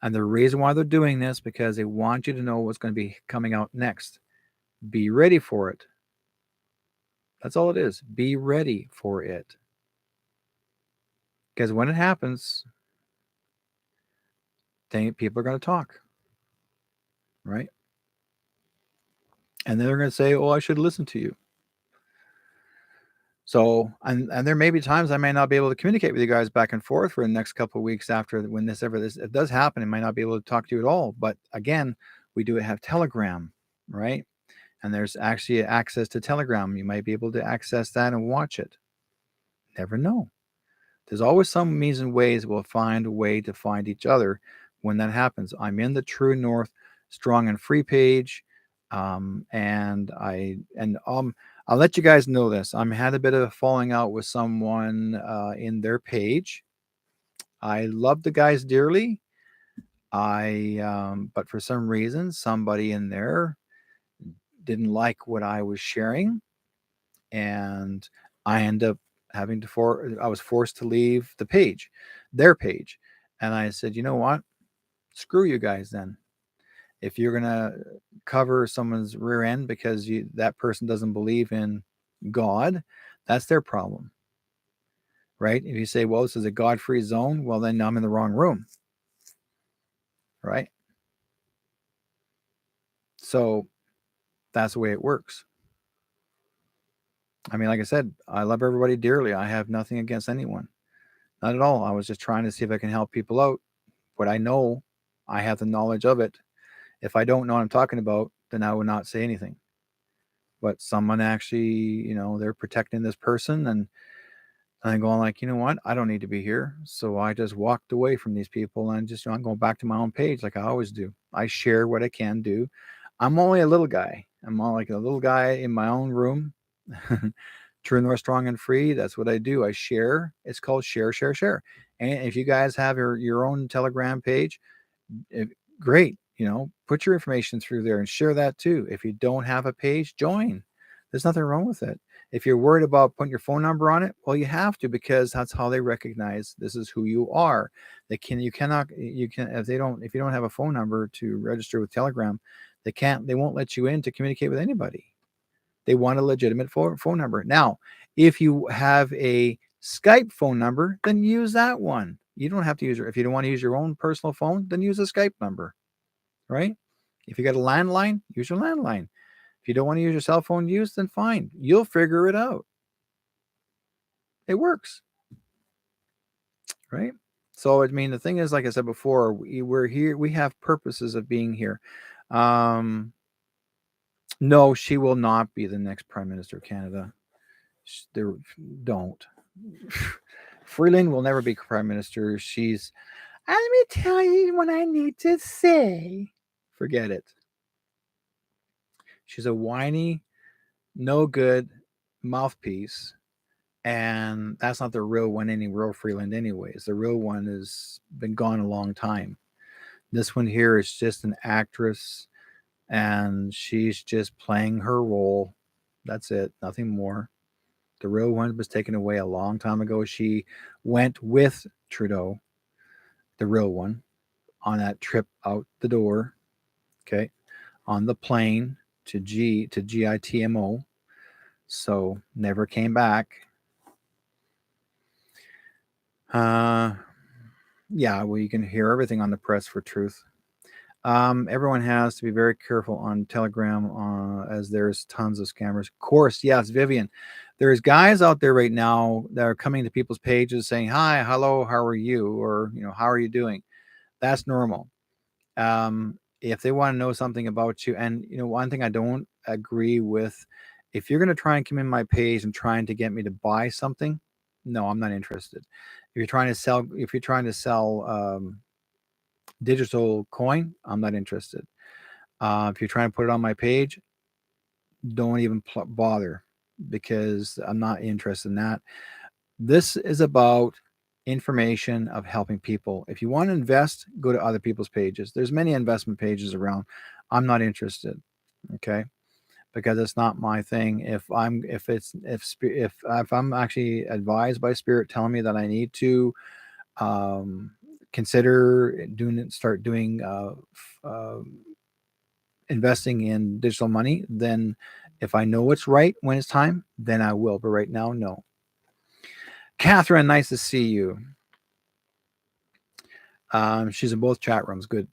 And the reason why they're doing this, because they want you to know what's going to be coming out next. Be ready for it. That's all it is. Be ready for it. Because when it happens, people are going to talk, right? And they're going to say, "Oh, I should listen to you." So, and there may be times I may not be able to communicate with you guys back and forth for the next couple of weeks after when this it does happen. I might not be able to talk to you at all. But again, we do have Telegram, right? And there's actually access to Telegram. You might be able to access that and watch it. Never know. There's always some means and ways we'll find a way to find each other when that happens. I'm in the True North Strong and Free page, and I'll let you guys know this. I'm had a bit of a falling out with someone in their page. I love the guys dearly. But for some reason, somebody in there didn't like what I was sharing, and I end up I was forced to leave the page, their page. And I said, you know what? Screw you guys then. If you're going to cover someone's rear end because that person doesn't believe in God, that's their problem. Right? If you say, well, this is a God-free zone, well, then I'm in the wrong room. Right? So that's the way it works. I mean, like I said, I love everybody dearly. I have nothing against anyone. Not at all. I was just trying to see if I can help people out. What I know, I have the knowledge of it. If I don't know what I'm talking about, then I would not say anything. But someone actually, they're protecting this person, and I'm going like, you know what? I don't need to be here. So I just walked away from these people, and just, I'm going back to my own page like I always do. I share what I can do. I'm only a little guy. I'm all like a little guy in my own room. True North Strong and Free. That's what I do. I share. It's called share, share, share. And if you guys have your own Telegram page, great. Put your information through there and share that too. If you don't have a page, join. There's nothing wrong with it. If you're worried about putting your phone number on it, well, you have to, because that's how they recognize this is who you are. If you don't have a phone number to register with Telegram, they won't let you in to communicate with anybody. They want a legitimate phone number. Now, if you have a Skype phone number, then use that one. You don't have to if you don't want to use your own personal phone, then use a Skype number, right? If you got a landline, use your landline. If you don't want to use your cell phone then fine. You'll figure it out. It works, right? So, I mean, the thing is, like I said before, we're here. We have purposes of being here. No, she will not be the next Prime Minister of Canada. Don't. Freeland will never be Prime Minister. She's, let me tell you what I need to say. Forget it. She's a whiny, no good mouthpiece. And that's not the real one, real Freeland anyways. The real one has been gone a long time. This one here is just an actress, and she's just playing her role. That's it, nothing more. The real one was taken away a long time ago. She went with Trudeau, the real one, on that trip out the door, okay, on the plane to GITMO. So never came back. Yeah, well, you can hear everything on the Press for Truth. Everyone has to be very careful on Telegram, as there's tons of scammers. Of course, yes, Vivian. There's guys out there right now that are coming to people's pages saying, "Hi, hello, how are you?" or "How are you doing?" That's normal. If they want to know something about you, and one thing I don't agree with, if you're going to try and come in my page and trying to get me to buy something, no, I'm not interested. If you're trying to sell digital coin, I'm not interested. If you're trying to put it on my page, don't even bother, because I'm not interested in that. This is about information of helping people. If you want to invest, go to other people's pages. There's many investment pages around. I'm not interested. Okay. Because it's not my thing. If I'm actually advised by Spirit telling me that I need to consider start doing investing in digital money, then If I know it's right when it's time, then I will. But right now, no. Catherine, nice to see you. She's in both chat rooms. Good.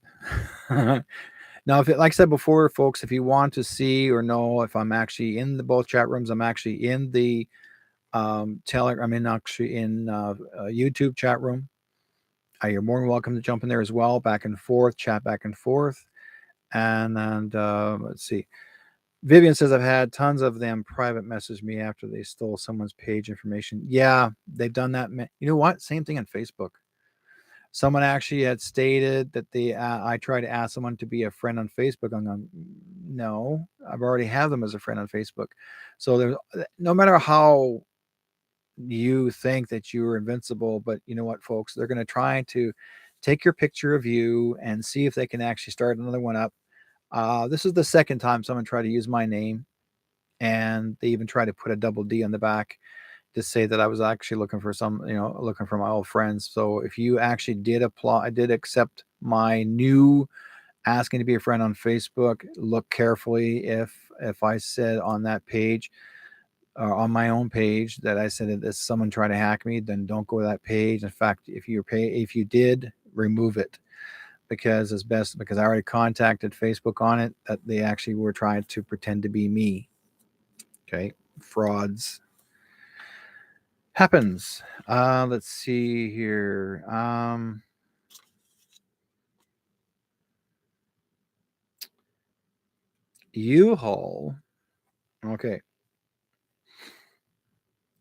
Now, if it, like I said before, folks, if you want to see or know if I'm actually in the both chat rooms, I'm actually in the Telegram. I'm actually in YouTube chat room. You're more than welcome to jump in there as well, back and forth, chat back and forth. And let's see. Vivian says, I've had tons of them private message me after they stole someone's page information. Yeah, they've done that. You know what? Same thing on Facebook. Someone actually had stated that I tried to ask someone to be a friend on Facebook. I'm going, no, I've already have them as a friend on Facebook. So there's no matter how you think that you are invincible, but you know what, folks, they're going to try to take your picture of you and see if they can actually start another one up. This is the second time someone tried to use my name, and they even tried to put a double D on the back to say that I was actually looking for looking for my old friends. So if you actually did apply, I did accept my new asking to be a friend on Facebook. Look carefully if I said on that page, on my own page, that I said that someone tried to hack me, then don't go to that page. In fact, if you did, remove it, because it's best, because I already contacted Facebook on it that they actually were trying to pretend to be me. Okay, frauds happens. Let's see here. U-Haul. Okay.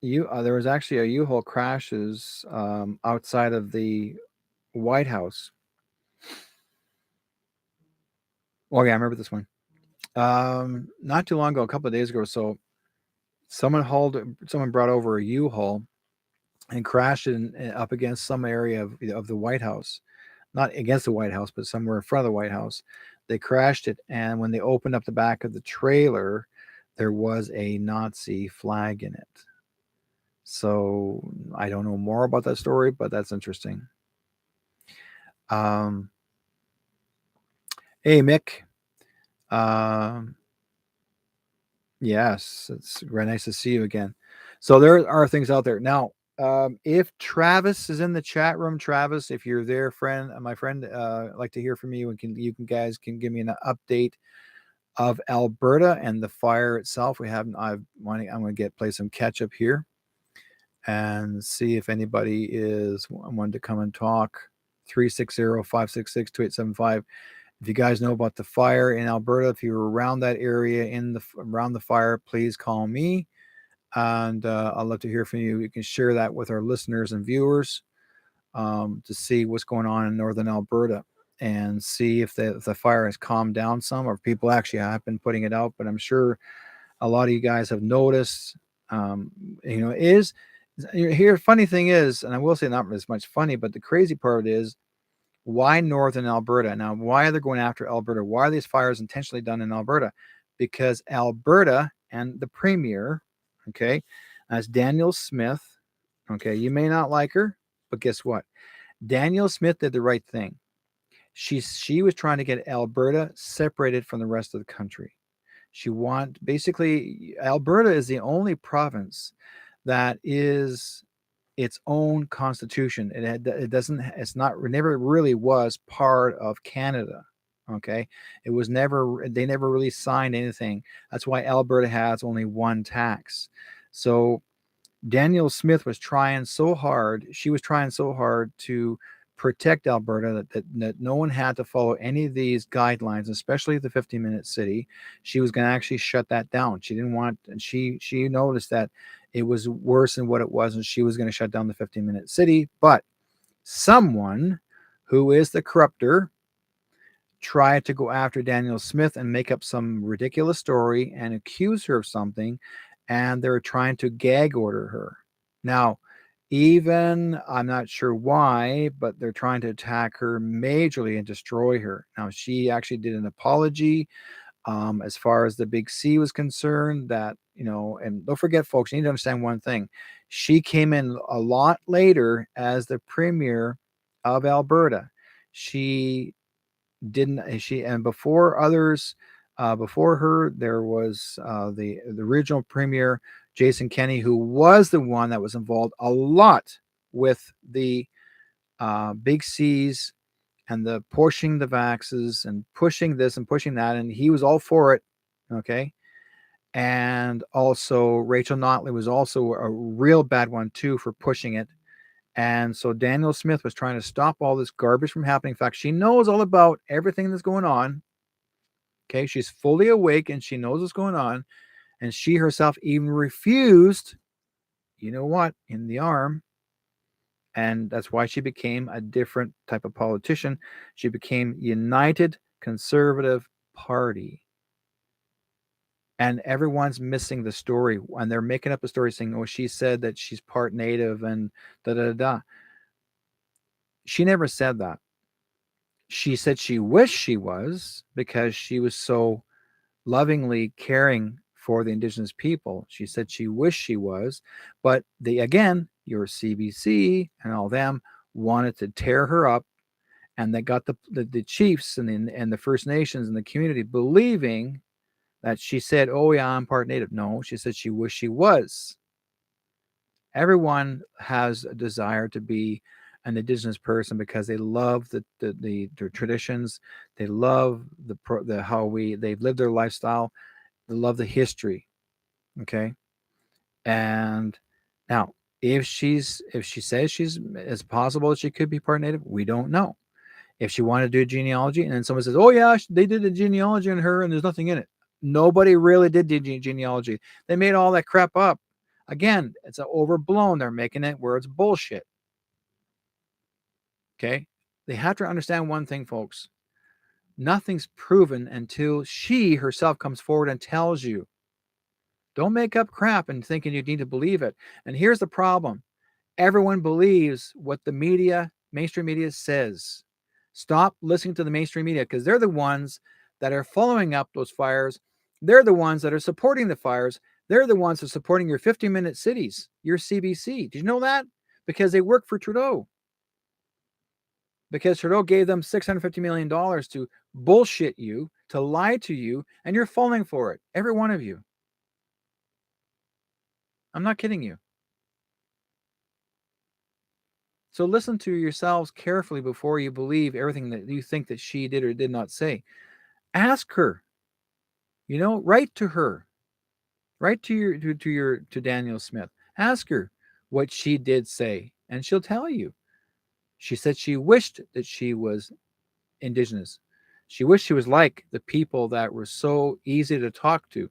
There was actually a U-Haul crashes outside of the White House. Oh yeah, I remember this one. Not too long ago, a couple of days ago, so someone brought over a U-Haul and crashed up against some area of the White House, not against the White House, but somewhere in front of the White House. They crashed it, and when they opened up the back of the trailer, there was a Nazi flag in it. So I don't know more about that story, but that's interesting. Hey, Mick. Yes, it's very nice to see you again. So there are things out there. Now, if Travis is in the chat room, Travis, if you're there, friend, my friend, I'd like to hear from you, and you guys can give me an update of Alberta and the fire itself. I'm going to play some catch up here and see if anybody is wanting to come and talk. 360-566-2875. If you guys know about the fire in Alberta, if you're around that area around the fire, please call me, and I'd love to hear from you. You can share that with our listeners and viewers to see what's going on in northern Alberta, and see if the fire has calmed down some, or people actually have been putting it out. But I'm sure a lot of you guys have noticed. Here, funny thing is, and I will say not as much funny, but the crazy part is, why northern Alberta? Now, why are they going after Alberta? Why are these fires intentionally done in Alberta? Because Alberta and the premier, okay, that's Danielle Smith. Okay, you may not like her, but guess what? Danielle Smith did the right thing. She was trying to get Alberta separated from the rest of the country. Basically, Alberta is the only province that is its own constitution. It never really was part of Canada. Okay, they never really signed anything. That's why Alberta has only one tax. So Danielle Smith was trying so hard. She was trying so hard to protect Alberta that no one had to follow any of these guidelines, especially the 15-minute city. She was going to actually shut that down. She didn't want, and she noticed that it was worse than what it was, and she was going to shut down the 15-minute city. But someone who is the corrupter tried to go after Danielle Smith and make up some ridiculous story and accuse her of something, and they're trying to gag order her. Now, I'm not sure why, but they're trying to attack her majorly and destroy her. Now, she actually did an apology as far as the Big C was concerned, and don't forget, folks, you need to understand one thing. She came in a lot later as the premier of Alberta. She didn't, she, and before others Before her, there was the original premier, Jason Kenney, who was the one that was involved a lot with the big C's and the pushing the vaxes and pushing this and pushing that, and he was all for it. Okay. And also Rachel Notley was also a real bad one too for pushing it. And so Daniel Smith was trying to stop all this garbage from happening. In fact, she knows all about everything that's going on. Okay, she's fully awake and she knows what's going on. And she herself even refused, you know what, in the arm. And that's why she became a different type of politician. She became United Conservative Party. And everyone's missing the story. And they're making up a story saying, oh, she said that she's part native and da da da. She never said that. She said she wished she was because she was so lovingly caring for the indigenous people. She said she wished she was, but your CBC and all them wanted to tear her up, and they got the chiefs and the First Nations and the community believing that she said, "Oh yeah, I'm part Native." No, she said she wished she was. Everyone has a desire to be an indigenous person because they love the traditions, they love the how they've lived their lifestyle, they love the history. Okay, and now if she says she's it's possible that she could be part native, we don't know. If she wanted to do a genealogy and then someone says, "Oh yeah, they did a genealogy on her and there's nothing in it," nobody really did genealogy. They made all that crap up. Again, it's overblown. They're making it where it's bullshit. Okay, they have to understand one thing, folks. Nothing's proven until she herself comes forward and tells you. Don't make up crap and thinking you need to believe it. And here's the problem. Everyone believes what the media, mainstream media says. Stop listening to the mainstream media because they're the ones that are following up those fires. They're the ones that are supporting the fires. They're the ones that are supporting your 15-minute cities, your CBC. Did you know that? Because they work for Trudeau. Because Trudeau gave them $650 million to bullshit you, to lie to you, and you're falling for it. Every one of you. I'm not kidding you. So listen to yourselves carefully before you believe everything that you think that she did or did not say. Ask her. Write to her. Write to Daniel Smith. Ask her what she did say, and she'll tell you. She said she wished that she was indigenous. She wished she was like the people that were so easy to talk to.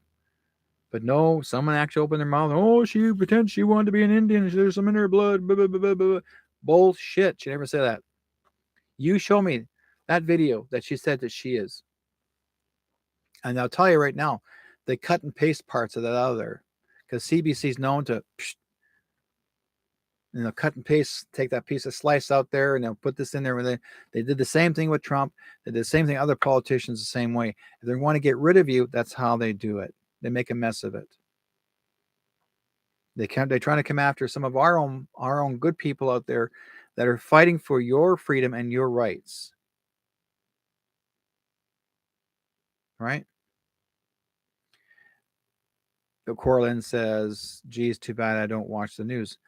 But no, someone actually opened their mouth. Oh, she pretends she wanted to be an Indian. There's some in her blood. Blah, blah, blah, blah, blah. Bullshit. She never said that. You show me that video that she said that she is. And I'll tell you right now, they cut and paste parts of that out of there. Because CBC is known to cut and paste, take that piece of slice out there, and they'll put this in there. They did the same thing with Trump. They did the same thing other politicians the same way. If they want to get rid of you, that's how they do it. They make a mess of it. They're trying to come after some of our own good people out there that are fighting for your freedom and your rights. Right? Corlin says, geez, too bad I don't watch the news.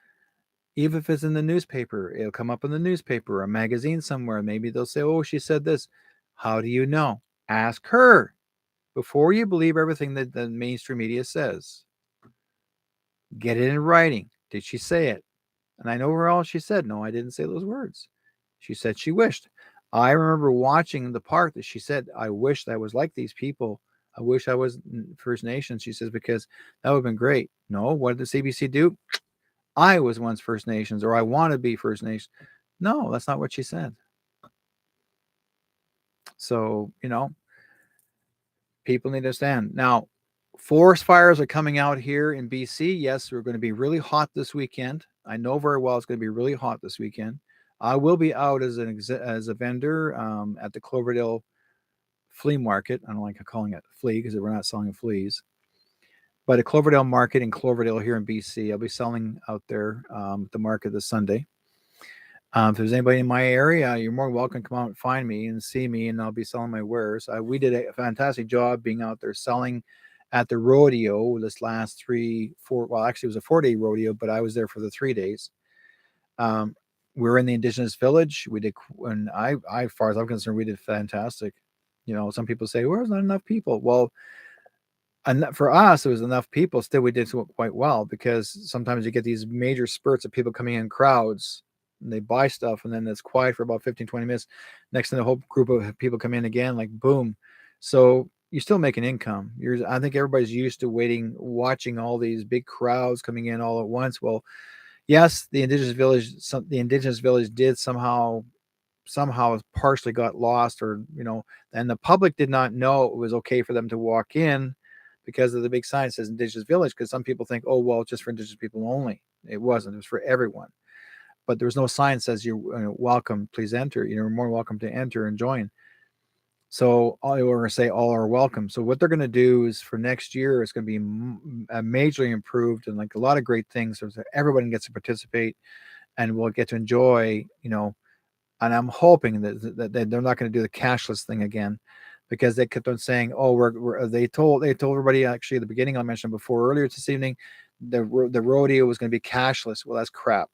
Even if it's in the newspaper, it'll come up in the newspaper, a magazine somewhere. Maybe they'll say, oh, she said this. How do you know? Ask her before you believe everything that the mainstream media says. Get it in writing. Did she say it? And I know where all she said. No, I didn't say those words. She said she wished. I remember watching the part that she said, I wished I was like these people. I wish I was First Nations. She says, because that would have been great. No, what did the CBC do? I was once First Nations, or I want to be First Nation. No, that's not what she said. So, people need to stand. Now, forest fires are coming out here in BC. Yes, we're going to be really hot this weekend. I know very well it's going to be really hot this weekend. I will be out as a vendor at the Cloverdale flea market. I don't like calling it flea because we're not selling fleas. But a Cloverdale market in Cloverdale here in BC. I'll be selling out there at the market this Sunday. If there's anybody in my area, you're more welcome to come out and find me and see me, and I'll be selling my wares. We did a fantastic job being out there selling at the rodeo this last 3, 4. Well, actually, it was a 4-day rodeo, but I was there for the 3 days. Um, we were in the indigenous village. We did, and as far as I'm concerned, we did fantastic. Some people say, "Well, there's not enough people." Well, and for us, it was enough people. Still, we did quite well because sometimes you get these major spurts of people coming in crowds and they buy stuff and then it's quiet for about 15, 20 minutes. Next thing, the whole group of people come in again, like boom. So you still make an income. I think everybody's used to watching all these big crowds coming in all at once. Well, yes, the indigenous village did somehow partially got lost, or and the public did not know it was okay for them to walk in because of the big sign that says indigenous village, because some people think, oh well, it's just for indigenous people only. It wasn't. It was for everyone, but there was no sign that says you're welcome, please enter. You're more welcome to enter and join. So all we're going to say, all are welcome. So what they're going to do is for next year, it's going to be majorly improved, and like a lot of great things, so everybody gets to participate and we'll get to enjoy, and I'm hoping that they're not going to do the cashless thing again, because they kept on saying, "Oh, they told everybody actually at the beginning. I mentioned before earlier this evening, the rodeo was going to be cashless." Well, that's crap,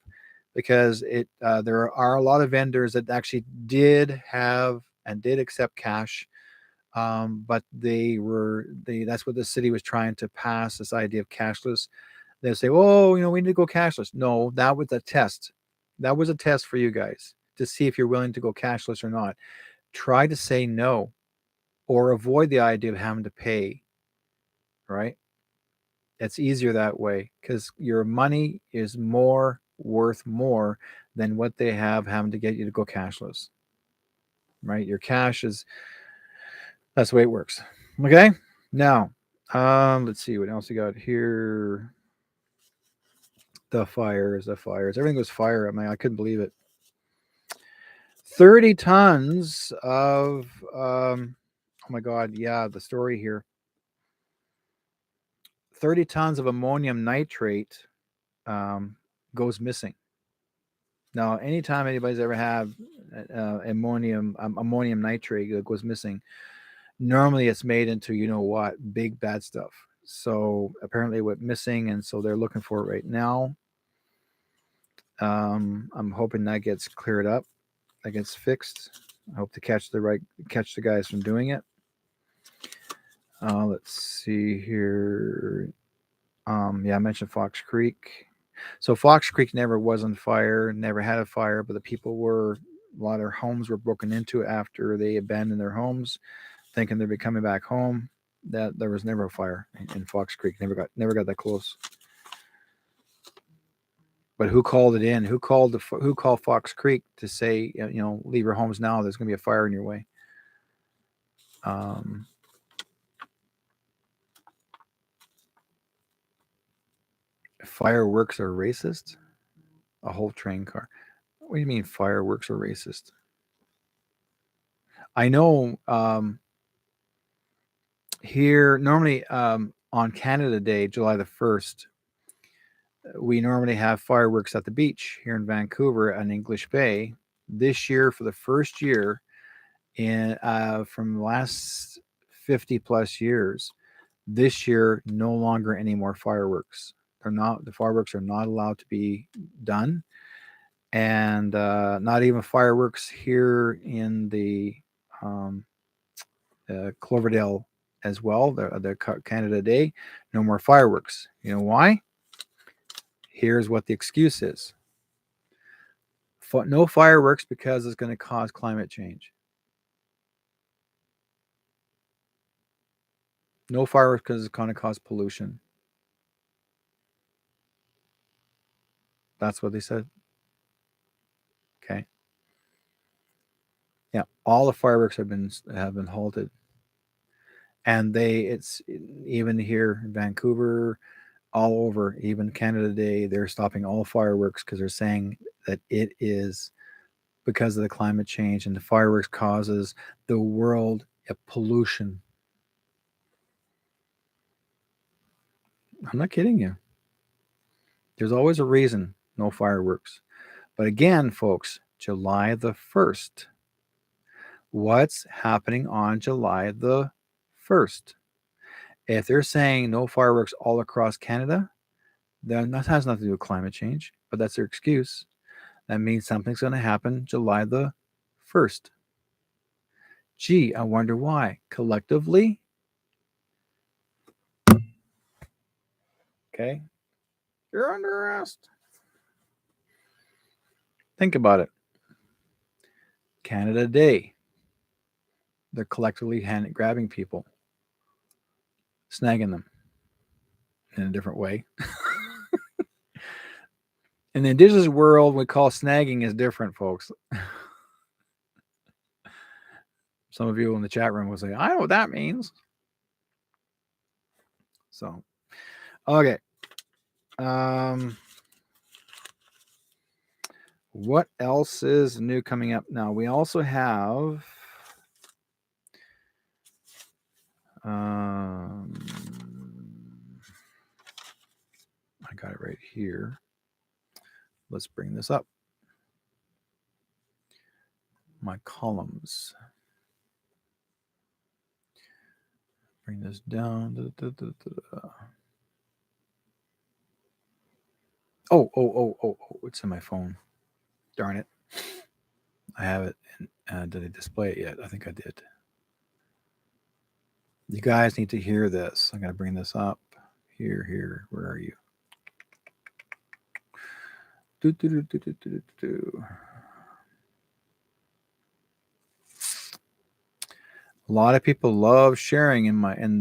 because there are a lot of vendors that actually did have and did accept cash, but that's what the city was trying to pass, this idea of cashless. They say, "Oh, we need to go cashless." No, that was a test. That was a test for you guys to see if you're willing to go cashless or not. Try to say no or avoid the idea of having to pay, right? It's easier that way because your money is worth more than what they have having to get you to go cashless, right? Your cash that's the way it works. Okay. Now, let's see what else we got here. The fires. Everything was fire. I couldn't believe it. 30 tons of, oh my God, yeah, the story here. 30 tons of ammonium nitrate um, goes missing. Now, anytime anybody's ever had ammonium nitrate that goes missing, normally it's made into, what, big bad stuff. So apparently it went missing, and so they're looking for it right now. I'm hoping that gets cleared up, that gets fixed. I hope to catch the guys from doing it. Let's see here. Yeah, I mentioned Fox Creek. So Fox Creek never was on fire, never had a fire, but the people a lot of their homes were broken into after they abandoned their homes, thinking they'd be coming back home. That there was never a fire in Fox Creek. Never got that close. But who called it in? Who called Fox Creek to say, leave your homes now? There's going to be a fire in your way. Um, Fireworks are racist. A whole train car. What do you mean fireworks are racist? I know here normally on Canada Day, July the 1st, we normally have fireworks at the beach here in Vancouver and English Bay. This year, for the first year from the last 50 plus years, this year no longer any more fireworks. The fireworks are not allowed to be done, and not even fireworks here in the um, Cloverdale as well. The Canada Day, no more fireworks. You know why? Here's what the excuse is: no fireworks because it's going to cause climate change. No fireworks because it's going to cause pollution. That's what they said. Okay. Yeah, all the fireworks have been halted, and it's even here in Vancouver, all over, even Canada Day, they're stopping all fireworks because they're saying that it is because of the climate change, and the fireworks causes the world a pollution. I'm not kidding you. There's always a reason no fireworks. But again, folks, July the 1st. What's happening on July the 1st? If they're saying no fireworks all across Canada, then that has nothing to do with climate change, but that's their excuse. That means something's going to happen July the 1st. Gee, I wonder why. Collectively, okay, you're under arrest. Think about it. Canada Day. They're collectively grabbing people, snagging them in a different way. In the indigenous world, we call snagging is different, folks. Some of you in the chat room will say, I know what that means. So, okay. What else is new coming up now? We also have I got it right here. Let's bring this up. My columns. Bring this down. Oh, it's in my phone. Darn it. I have it. Did I display it yet? I think I did. You guys need to hear this. I'm going to bring this up. Here. Where are you? A lot of people love sharing in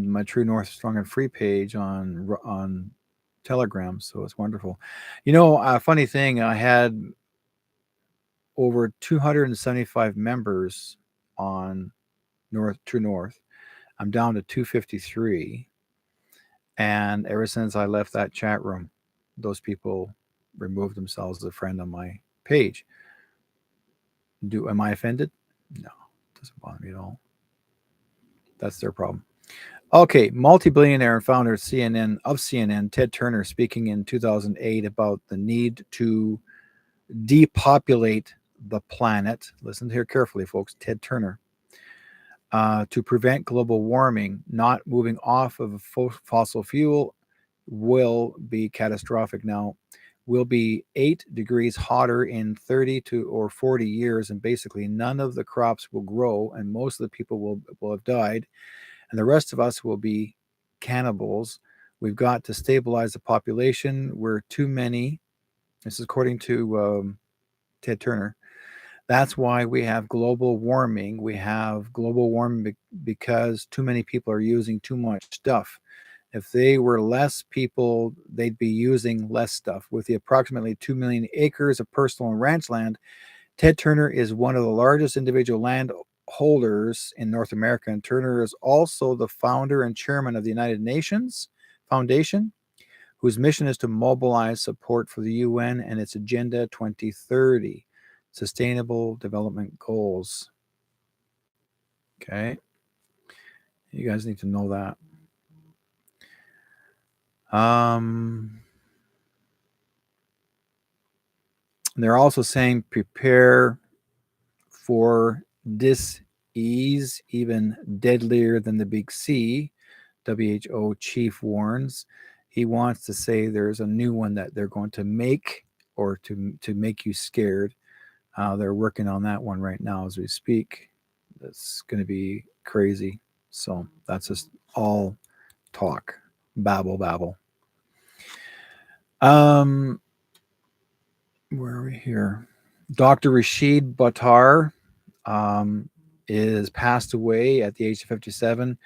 my True North Strong and Free page on Telegram, so it's wonderful. You know, a funny thing, I had over 275 members on True North. I'm down to 253, and ever since I left that chat room, those people removed themselves as a friend on my page. Am I offended? No, it doesn't bother me at all. That's their problem. Okay, multi-billionaire and founder of CNN, Ted Turner, speaking in 2008 about the need to depopulate the planet. Listen here carefully, folks. Ted Turner. To prevent global warming, not moving off of fossil fuel will be catastrophic. Now, we'll be 8 degrees hotter in 30 or 40 years, and basically none of the crops will grow, and most of the people will have died, and the rest of us will be cannibals. We've got to stabilize the population. We're too many. This is according to Ted Turner. That's why we have global warming. We have global warming because too many people are using too much stuff. If they were less people, they'd be using less stuff. With the approximately 2 million acres of personal and ranch land, Ted Turner is one of the largest individual landholders in North America. And Turner is also the founder and chairman of the United Nations Foundation, whose mission is to mobilize support for the UN and its Agenda 2030 Sustainable Development Goals. Okay. You guys need to know that. They're also saying prepare for dis-ease, even deadlier than the big C. WHO chief warns. He wants to say there's a new one that they're going to make or to make you scared. They're working on that one right now as we speak. That's going to be crazy. So that's just all talk, babble. Where are we here? Dr. Rashid Buttar is passed away at the age of 57.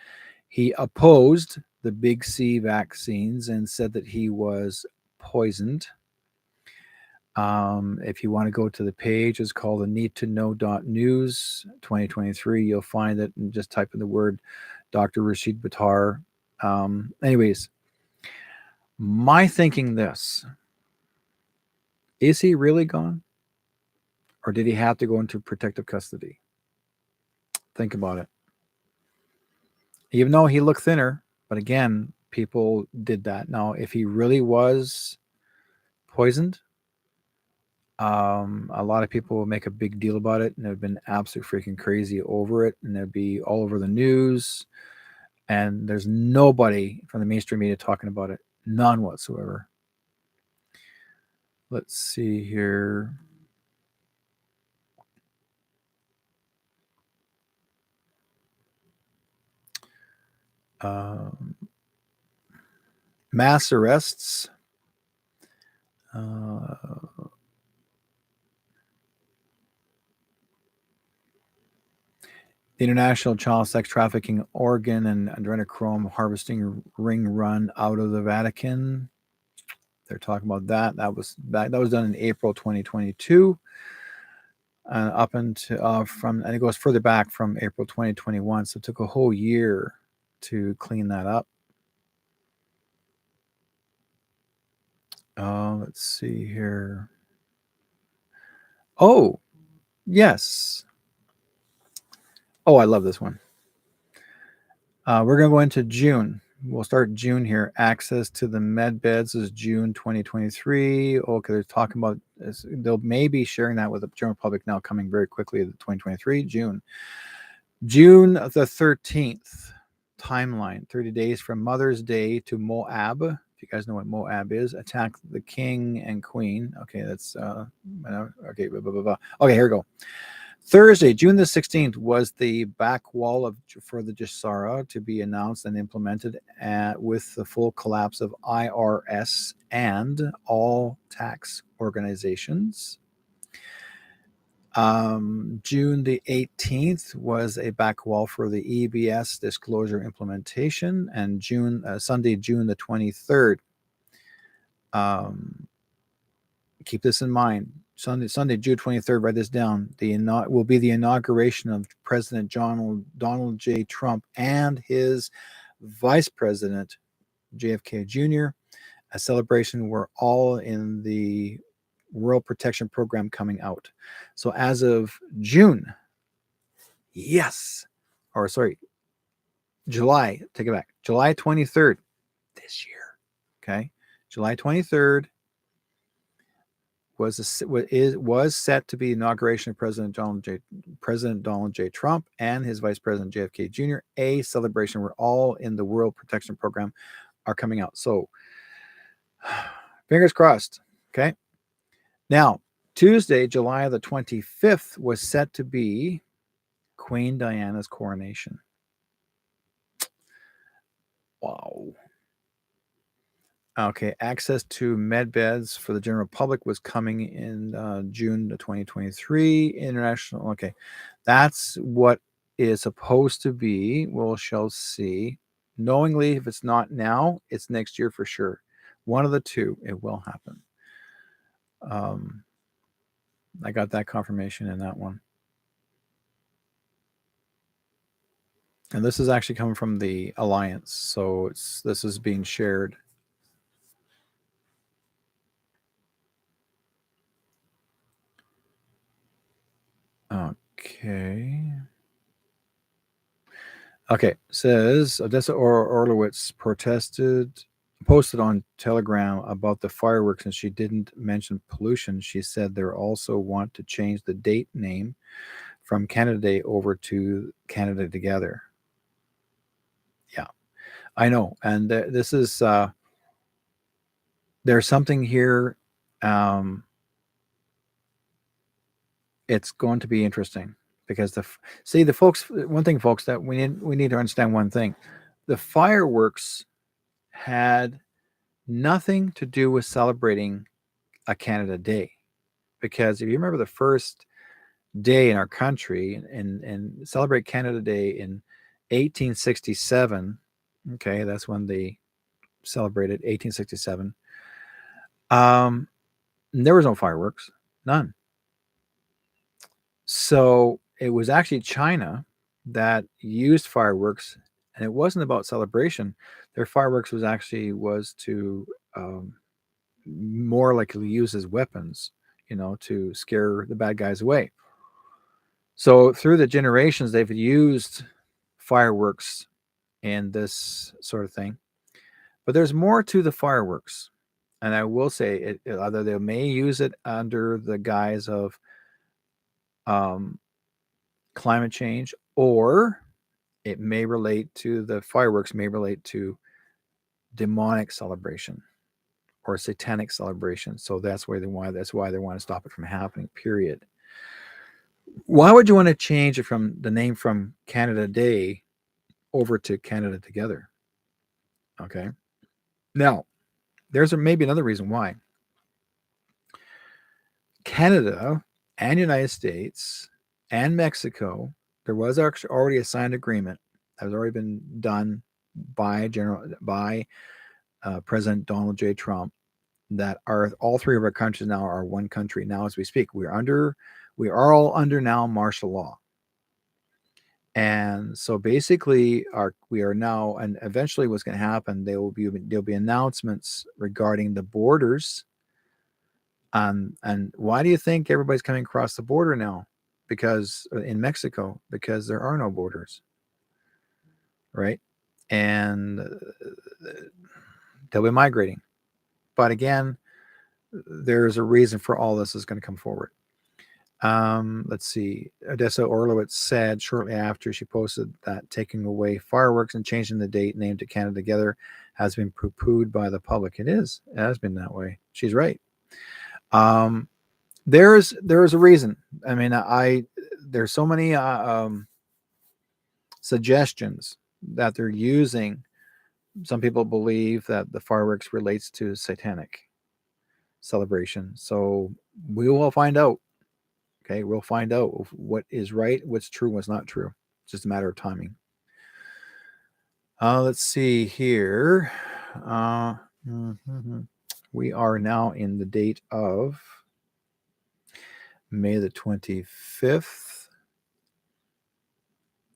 He opposed the Big C vaccines and said that he was poisoned. If you want to go to the page, it's called the needtoknow.news 2023. You'll find it and just type in the word Dr. Rashid Buttar. Anyways, my thinking this, is he really gone? Or did he have to go into protective custody? Think about it. Even though he looked thinner, but again, people did that. Now, if he really was poisoned, A lot of people will make a big deal about it, and they've been absolutely freaking crazy over it, and they'll be all over the news. And there's nobody from the mainstream media talking about it, none whatsoever. Let's see here. Um, Mass arrests. The International Child Sex Trafficking Organ and Adrenochrome Harvesting Ring Run out of the Vatican. They're talking about that. That was done in April 2022. Up into and it goes further back from April 2021. So it took a whole year to clean that up. Let's see here. Oh, yes. Oh, I love this one. We're going to go into June. We'll start June here. Access to the med beds is June 2023. Okay, they're talking about this. They'll maybe sharing that with the general public now coming very quickly. 2023, June. June the 13th. Timeline 30 days from Mother's Day to Moab. If you guys know what Moab is, attack the king and queen. Okay, that's okay. Blah, blah, blah, blah. Okay, here we go. Thursday, June the 16th, was the back wall for the Jasara to be announced and implemented with the full collapse of IRS and all tax organizations. June the 18th was a back wall for the EBS disclosure implementation, and Sunday, June the 23rd. Keep this in mind. Sunday, June 23rd, write this down. Will be the inauguration of President Donald J. Trump and his Vice President, JFK Jr., a celebration where all in the World Protection Program coming out. So as of June, July, take it back, July 23rd this year, okay? July 23rd was set to be inauguration of President Donald J. Trump and his Vice President JFK Jr. A celebration where all in the World Protection Program are coming out. So, fingers crossed. Okay. Now, Tuesday, July the 25th, was set to be Queen Diana's coronation. Wow. Okay, access to med beds for the general public was coming in June of 2023. International, okay, that's what is supposed to be. We shall see. Knowingly, if it's not now, it's next year for sure. One of the two, it will happen. I got that confirmation in that one. And this is actually coming from the Alliance, so this is being shared. Okay, says Odessa Orlowitz posted on Telegram about the fireworks, and she didn't mention pollution. She said they also want to change the date name from Canada Day over to Canada Together. Yeah, I know. And this is, there's something here. It's going to be interesting because the folks, one thing, folks, that we need to understand one thing. The fireworks had nothing to do with celebrating a Canada Day, because if you remember the first day in our country and celebrate Canada Day in 1867, okay, that's when they celebrated 1867. There was no fireworks, none. So it was actually China that used fireworks, and it wasn't about celebration. Their fireworks was to more likely used as weapons, to scare the bad guys away. So through the generations, they've used fireworks in this sort of thing. But there's more to the fireworks. And I will say, either they may use it under the guise of um, climate change, or it may relate to the fireworks, may relate to demonic celebration or satanic celebration. So that's why they want to stop it from happening. Period. Why would you want to change it from the name from Canada Day over to Canada Together? Okay. Now, there's maybe another reason why. Canada and United States and Mexico, there was actually already a signed agreement that has already been done by President Donald J. Trump, that are all three of our countries now are one country now as we speak. We are all under now martial law. And so basically we are now, and eventually what's going to happen, there'll be announcements regarding the borders. And why do you think everybody's coming across the border now? Because in Mexico, because there are no borders, right? And they'll be migrating. But again, there's a reason for all this is going to come forward. Let's see. Odessa Orlowitz said shortly after she posted that taking away fireworks and changing the date named to Canada Together has been poo-pooed by the public. It is. It has been that way. She's right. There's a reason. I mean, there's so many suggestions that they're using. Some people believe that the fireworks relates to satanic celebration. So we will find out. Okay, we'll find out what is right, what's true, what's not true. It's just a matter of timing. Let's see here. We are now in the date of May the 25th.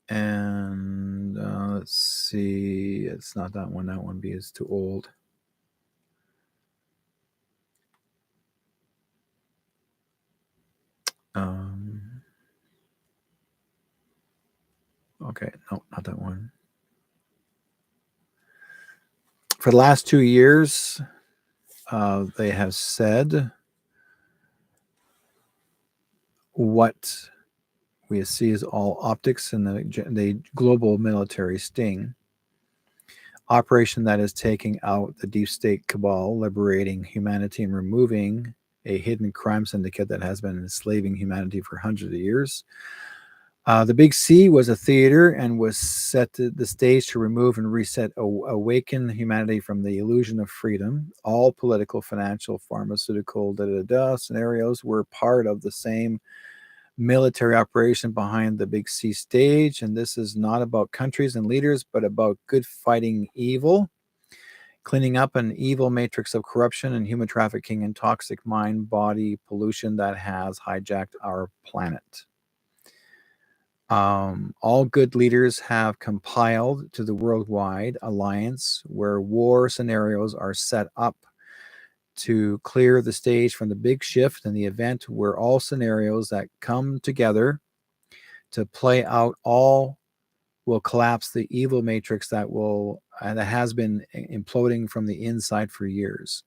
And let's see. It's not that one. That one B is too old. Okay, no, not that one. For the last 2 years, they have said what we see is all optics in the global military sting operation that is taking out the deep state cabal, liberating humanity and removing a hidden crime syndicate that has been enslaving humanity for hundreds of years. The Big C was a theater and was set to the stage to remove and reset, awaken humanity from the illusion of freedom. All political, financial, pharmaceutical, scenarios were part of the same military operation behind the Big C stage. And this is not about countries and leaders, but about good fighting evil, cleaning up an evil matrix of corruption and human trafficking and toxic mind body pollution that has hijacked our planet. All good leaders have compiled to the worldwide alliance where war scenarios are set up to clear the stage from the big shift and the event where all scenarios that come together to play out all will collapse the evil matrix that has been imploding from the inside for years.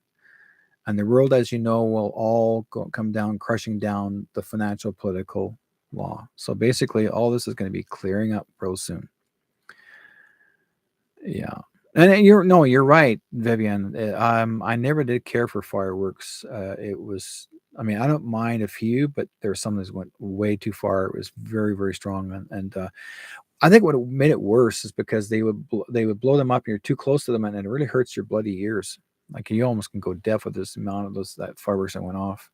And the world, as you know, will all come down, crushing down the financial, political law. So basically, all this is going to be clearing up real soon. Yeah. And you're right, Vivian. I never did care for fireworks. It was, I mean, I don't mind a few, but there's some that went way too far. It was very, very strong, and I think what made it worse is because they would blow them up, and you're too close to them, and it really hurts your bloody ears. Like you almost can go deaf with this amount of that fireworks that went off.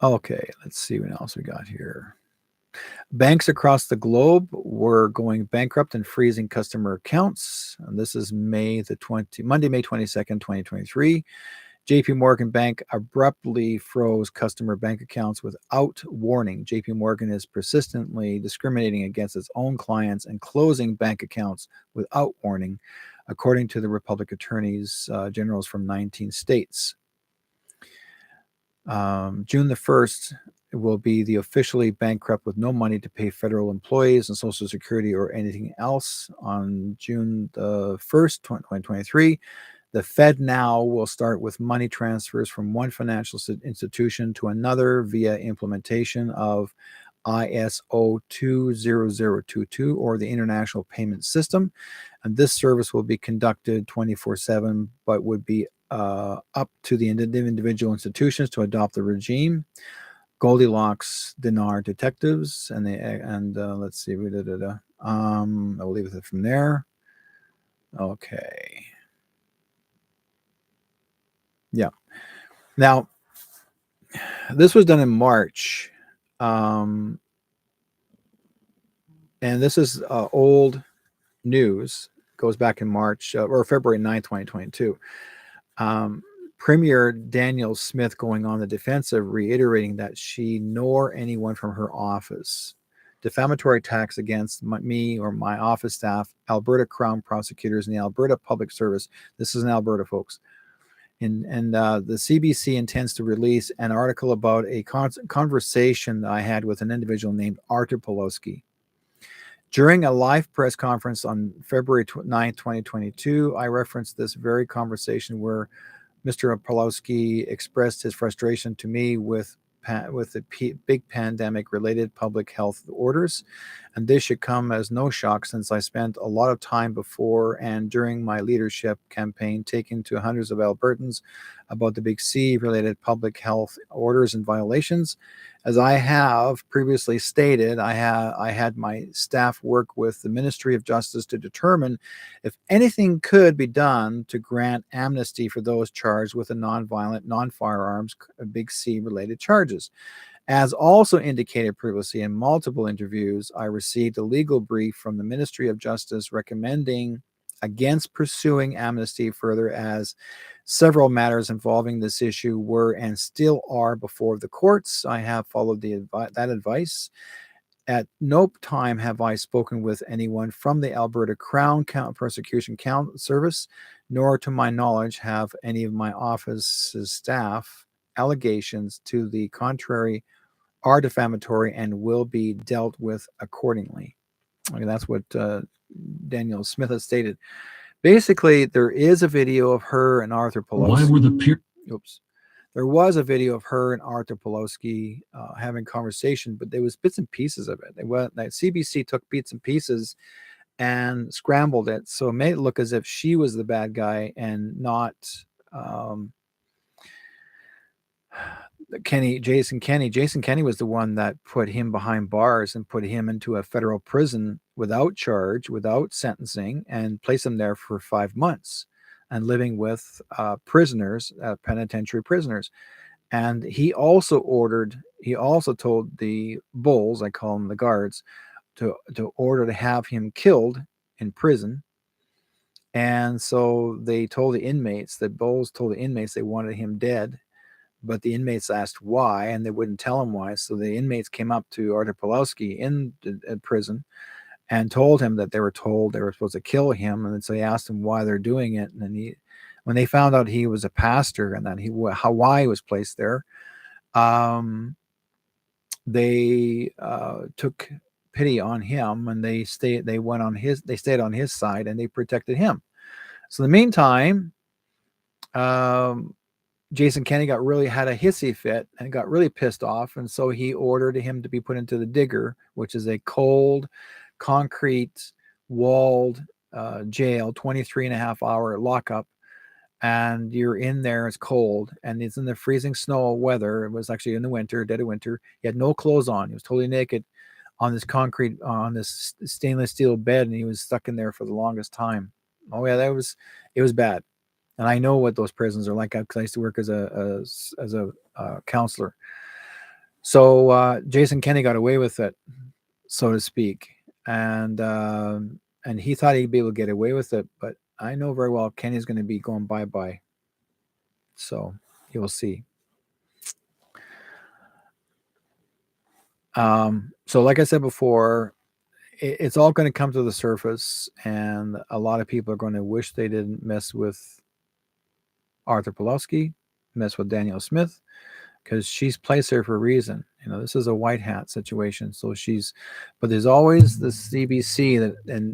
Okay, let's see what else we got here. Banks across the globe were going bankrupt and freezing customer accounts. And this is Monday, May 22nd, 2023. JP Morgan Bank abruptly froze customer bank accounts without warning. JP Morgan is persistently discriminating against its own clients and closing bank accounts without warning, according to the Republic Attorneys Generals from 19 states. June the 1st will be the officially bankrupt with no money to pay federal employees and Social Security or anything else. On June the 1st, 2023, The Fed now will start with money transfers from one financial institution to another via implementation of ISO 20022 or the International Payment System. And this service will be conducted 24/7, but would be up to the individual institutions to adopt the regime. Goldilocks dinar detectives, let's see, I'll leave it from there. Okay. Yeah. Now, this was done in March, and this is old news. Goes back in March or February 9, 2022. Premier Daniel Smith going on the defensive, reiterating that she nor anyone from her office defamatory attacks against me or my office staff, Alberta Crown prosecutors, and the Alberta Public Service. This is in Alberta, folks. And the CBC intends to release an article about a conversation that I had with an individual named Arthur Pawlowski. During a live press conference on February 9, 2022, I referenced this very conversation where Mr. Pawlowski expressed his frustration to me with the big pandemic-related public health orders, and this should come as no shock since I spent a lot of time before and during my leadership campaign taking to hundreds of Albertans about the Big C-related public health orders and violations. As I have previously stated, I had my staff work with the Ministry of Justice to determine if anything could be done to grant amnesty for those charged with a non-violent, non-firearms Big C-related charges. As also indicated previously in multiple interviews, I received a legal brief from the Ministry of Justice recommending against pursuing amnesty further, as several matters involving this issue were and still are before the courts. I have followed that advice. At no time have I spoken with anyone from the Alberta Crown Prosecution Service, nor to my knowledge have any of my office's staff allegations to the contrary are defamatory and will be dealt with accordingly. Okay, that's what Daniel Smith has stated. Basically, there is a video of her and Arthur Pawlowski. Why were the There was a video of her and Arthur Pawlowski having conversation, but there was bits and pieces of it. CBC took bits and pieces and scrambled it, so it made it look as if she was the bad guy and not Jason Kenney. Jason Kenney was the one that put him behind bars and put him into a federal prison without charge, without sentencing, and placed him there for 5 months and living with prisoners, penitentiary prisoners. And he also told the bulls, I call them the guards, to order to have him killed in prison. And so they told the bulls told the inmates they wanted him dead. But the inmates asked why, and they wouldn't tell him why. So the inmates came up to Arthur Pawlowski in prison and told him that they were told they were supposed to kill him. And so they asked him why they're doing it. And then when they found out he was a pastor and that why he was placed there, they took pity on him, and they stayed on his side, and they protected him. So in the meantime, Jason Kenney had a hissy fit and got really pissed off. And so he ordered him to be put into the digger, which is a cold, concrete, walled jail, 23.5-hour lockup. And you're in there, it's cold, and it's in the freezing snow weather. It was actually in the winter, dead of winter. He had no clothes on. He was totally naked on this concrete, on this stainless steel bed, and he was stuck in there for the longest time. Oh yeah, it was bad. And I know what those prisons are like because I used to work as a counselor. So Jason Kenney got away with it, so to speak, and he thought he'd be able to get away with it. But I know very well Kenny's going to be going bye-bye. So you'll see. So like I said before, it's all going to come to the surface, and a lot of people are going to wish they didn't mess with Arthur Pawlowski, mess with Daniel Smith, because she's placed there for a reason. This is a white hat situation. So but there's always the CBC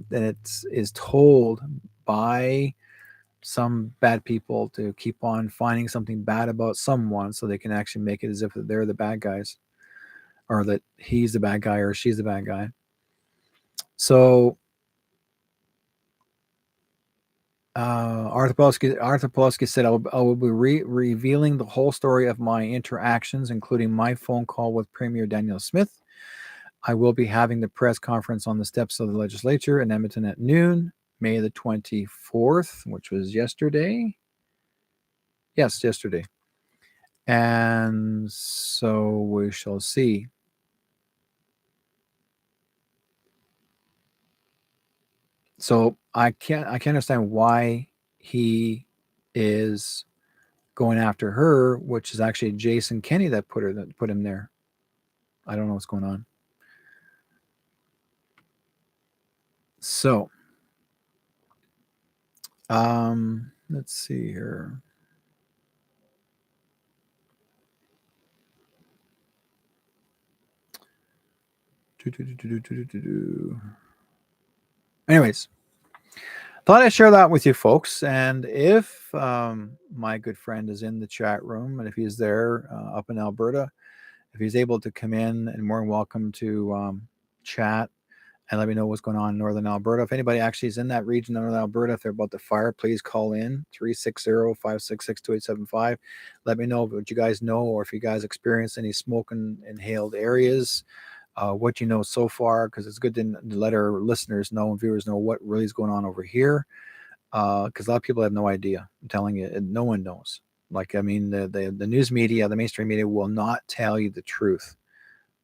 that it is told by some bad people to keep on finding something bad about someone so they can actually make it as if they're the bad guys, or that he's the bad guy or she's the bad guy. So Arthur Pulaski said, I will be revealing the whole story of my interactions, including my phone call with Premier Daniel Smith. I will be having the press conference on the steps of the legislature in Edmonton at noon, May the 24th, which was yesterday. Yes, yesterday. And so we shall see. So I can't understand why he is going after her, which is actually Jason Kenney that put him there. I don't know what's going on. So let's see here. Anyways, thought I'd share that with you folks. And if my good friend is in the chat room, and if he's there up in Alberta, if he's able to come in, and more than welcome to chat and let me know what's going on in Northern Alberta. If anybody actually is in that region of Northern Alberta, if they're about the fire, please call in 360-566-2875. Let me know what you guys know, or if you guys experience any smoke and inhaled areas, what you know so far, because it's good to let our listeners know and viewers know what really is going on over here. Because a lot of people have no idea. I'm telling you, no one knows. Like, I mean, the news media, the mainstream media will not tell you the truth,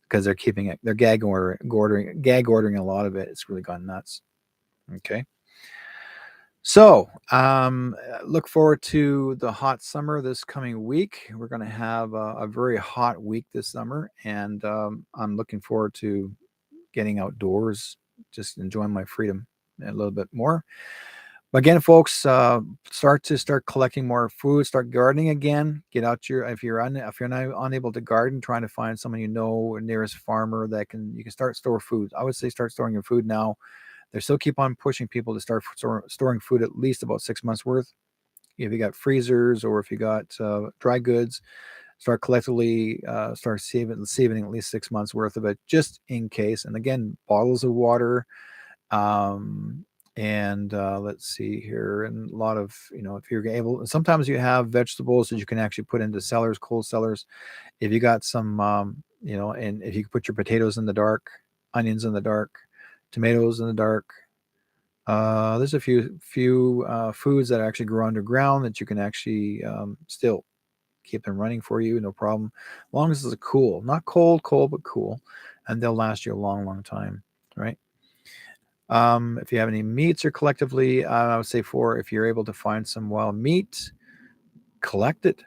because they're keeping it. They're gag ordering a lot of it. It's really gone nuts. Okay. So look forward to the hot summer this coming week. We're going to have a very hot week this summer, and I'm looking forward to getting outdoors, just enjoying my freedom a little bit more. But again, folks, start collecting more food. Start gardening again. Get out if you're not unable to garden, trying to find someone you know, nearest farmer that you can start store food. I would say start storing your food now. They still keep on pushing people to start storing food at least about 6 months worth. If you got freezers, or if you got dry goods, start collectively start saving at least 6 months worth of it, just in case. And again, bottles of water. And let's see here, and a lot of, if you're able, sometimes you have vegetables that you can actually put into cellars, cold cellars. If you got some, and if you can put your potatoes in the dark, onions in the dark, tomatoes in the dark, there's a few foods that actually grow underground that you can actually still keep them running for you, no problem, as long as it's cool, not cold, but cool, and they'll last you a long, long time, right? If you have any meats, or collectively, I would say if you're able to find some wild meat, collect it.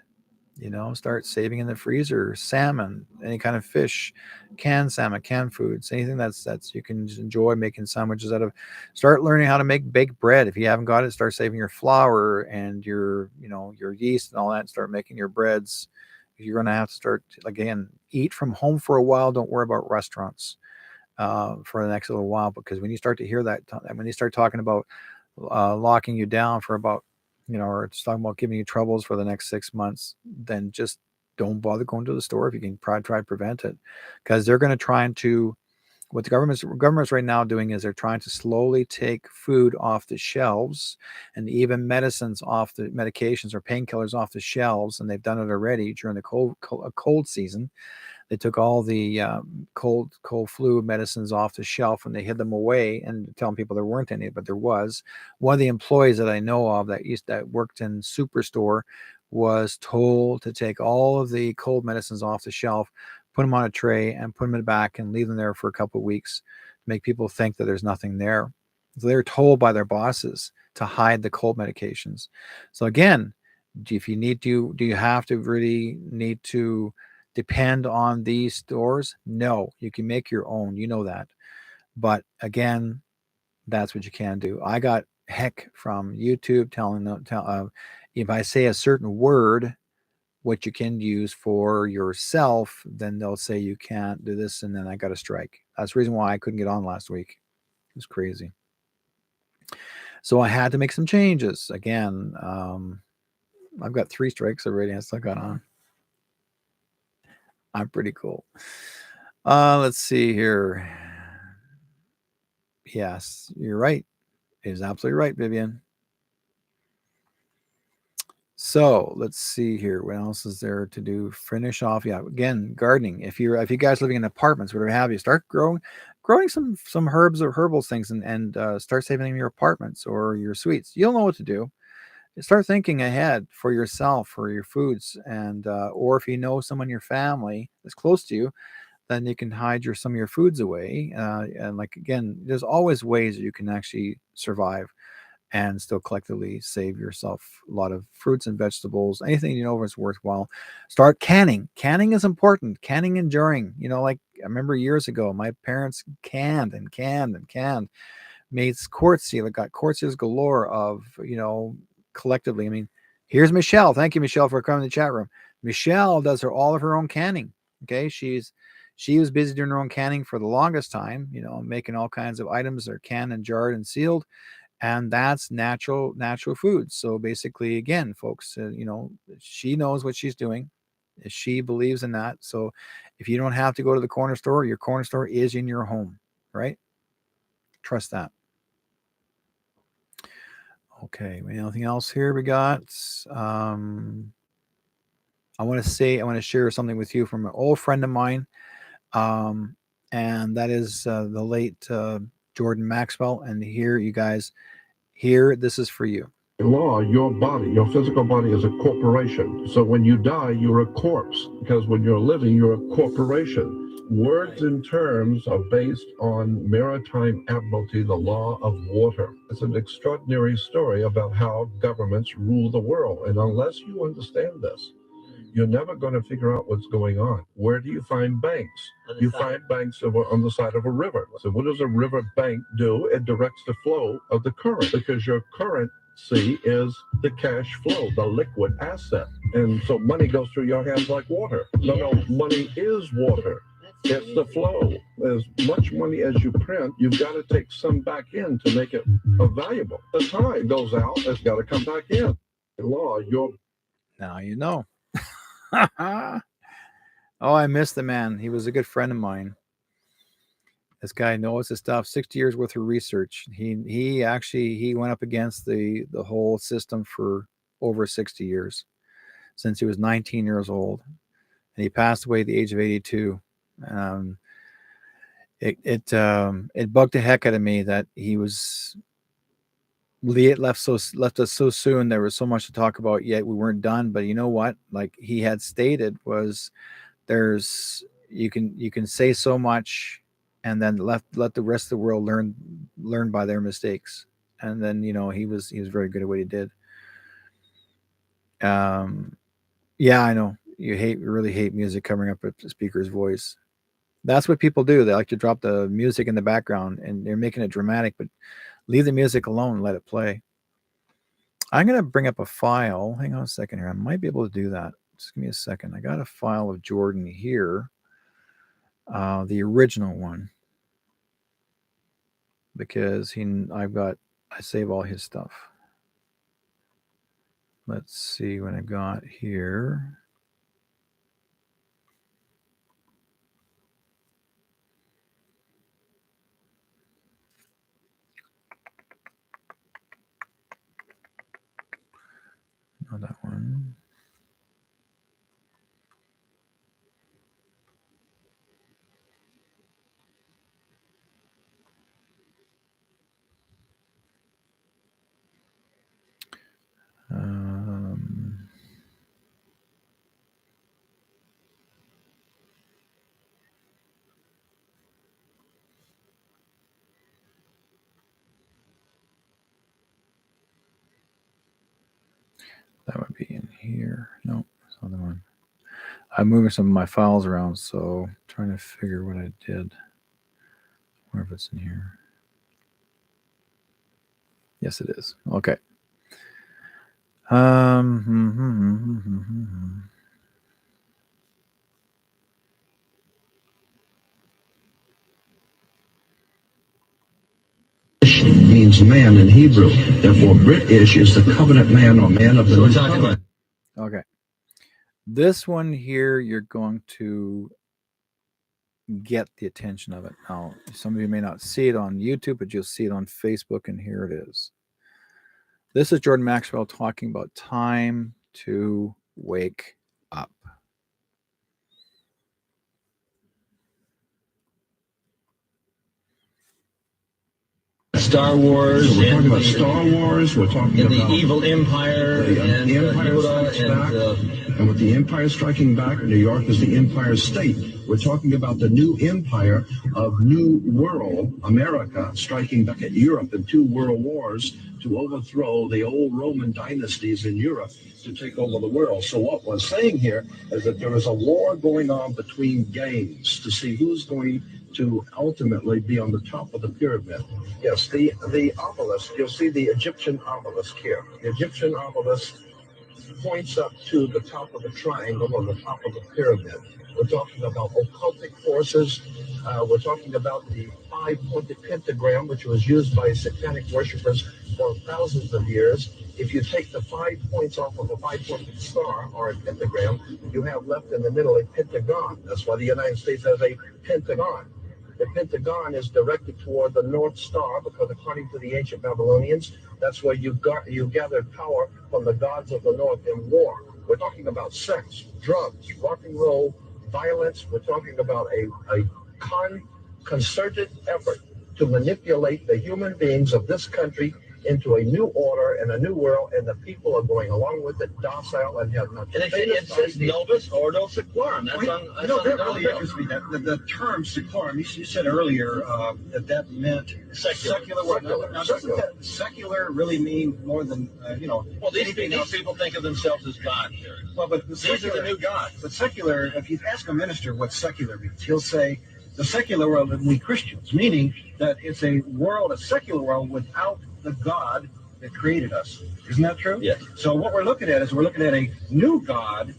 Start saving in the freezer. Salmon, any kind of fish, canned salmon, canned foods, anything that's you can enjoy making sandwiches out of. Start learning how to make baked bread. If you haven't got it, start saving your flour and your yeast and all that. And start making your breads. You're going to have to start, again, eat from home for a while. Don't worry about restaurants for the next little while, because when you start to hear that, when you start talking about locking you down for about, or it's talking about giving you troubles for the next 6 months, then just don't bother going to the store if you can try to prevent it, because they're going to try to. What the government's right now doing is they're trying to slowly take food off the shelves, and even medicines off the medications or painkillers off the shelves, and they've done it already during the cold season. They took all the cold flu medicines off the shelf, and they hid them away, and telling people there weren't any, but there was. One of the employees that I know of that worked in Superstore was told to take all of the cold medicines off the shelf, put them on a tray, and put them in the back, and leave them there for a couple of weeks to make people think that there's nothing there. So they're told by their bosses to hide the cold medications. So again, if you need to, do you have to really need to depend on these stores? No, you can make your own. You know that. But again, that's what you can do. I got heck from YouTube telling them, if I say a certain word, what you can use for yourself, then they'll say you can't do this, and then I got a strike. That's the reason why I couldn't get on last week. It was crazy. So I had to make some changes. Again, I've got 3 strikes already. I still got on. I'm pretty cool. Let's see here. Yes, you're right. It is absolutely right, Vivian. So let's see here. What else is there to do? Finish off. Yeah, again, gardening. If you guys living in apartments, whatever have you, start growing some herbs or herbal things, and start saving them in your apartments or your suites. You'll know what to do. Start thinking ahead for yourself, for your foods, and or if you know someone in your family that's close to you, then you can hide some of your foods away. And like again, there's always ways that you can actually survive and still collectively save yourself a lot of fruits and vegetables. Anything you know is worthwhile. Start canning. Canning is important. Canning and jarring. Like I remember years ago, my parents canned and canned and canned. Made quartz seal. It got quartzes galore of collectively. I mean, here's Michelle. Thank you, Michelle, for coming to the chat room. Michelle does all of her own canning. Okay, she was busy doing her own canning for the longest time. Making all kinds of items that are canned and jarred and sealed, and that's natural foods. So basically, again, folks, she knows what she's doing. She believes in that. So if you don't have to go to the corner store, your corner store is in your home, right? Trust that. Okay, anything else here we got? I want to share something with you from an old friend of mine, um, and that is the late Jordan Maxwell. And here, you guys, this is for you. In law, your body, your physical body is a corporation. So when you die, you're a corpse, because when you're living, you're a corporation. Words and terms are based on maritime admiralty, the law of water. It's an extraordinary story about how governments rule the world. And unless you understand this, you're never going to figure out what's going on. Where do you find banks? You find banks on the side of a river. So what does a river bank do? It directs the flow of the current, because your currency is the cash flow, the liquid asset. And so money goes through your hands like water. No, money is water. It's the flow. As much money as you print, you've got to take some back in to make it valuable. The time goes out, it's got to come back in. Law, now you know. Oh, I miss the man. He was a good friend of mine. This guy knows his stuff. 60 years worth of research. He went up against the whole system for over 60 years, since he was 19 years old, and he passed away at the age of 82. Um, it bugged the heck out of me that he left us so soon. There was so much to talk about, yet we weren't done. But you know what? Like he had stated, was you can say so much, and then let the rest of the world learn by their mistakes. And then he was very good at what he did. Yeah, I know you really hate music covering up a speaker's voice. That's what people do. They like to drop the music in the background, and they're making it dramatic, but leave the music alone and let it play. I'm going to bring up a file. Hang on a second here. I might be able to do that. Just give me a second. I got a file of Jordan here, the original one, because I save all his stuff. Let's see what I got here. Not that one. That would be in here. No, that's not the one. I'm moving some of my files around, so I'm trying to figure what I did. I wonder if it's in here. Yes, it is. Okay. means man in Hebrew. Therefore, British is the covenant man or man of the new covenant. Okay. This one here, you're going to get the attention of it. Now, some of you may not see it on YouTube, but you'll see it on Facebook, and here it is. This is Jordan Maxwell talking about time to wake up. Star Wars. We're talking about Star Wars. We're talking about the evil empire the Empire Strikes Back. And with the Empire striking back, New York is the Empire State. We're talking about the new empire of New World, America, striking back at Europe in 2 world wars to overthrow the old Roman dynasties in Europe to take over the world. So what we're saying here is that there is a war going on between gangs to see who's going to ultimately be on the top of the pyramid. Yes, the obelisk, you'll see the Egyptian obelisk here. The Egyptian obelisk points up to the top of the triangle or the top of the pyramid. We're talking about occultic forces. We're talking about the 5-pointed pentagram, which was used by satanic worshipers for thousands of years. If you take the 5 points off of a 5-pointed star or a pentagram, you have left in the middle a pentagon. That's why the United States has a pentagon. The pentagon is directed toward the North Star because, according to the ancient Babylonians, that's where you gathered power from the gods of the North in war. We're talking about sex, drugs, rock and roll, violence. We're talking about a concerted effort to manipulate the human beings of this country into a new order and a new world, and the people are going along with it, docile, and have nothing. And it says Novus Ordo Seclorum. That's that really interests me. That the term seclorum, you said earlier that meant secular. Now, doesn't that secular really mean more than Well, these people think of themselves as God. Well, but these are the new gods. But secular, if you ask a minister what secular means, he'll say the secular world of we Christians, meaning that it's a secular world without the God that created us. Isn't that true? Yes. So what we're looking at is a new God,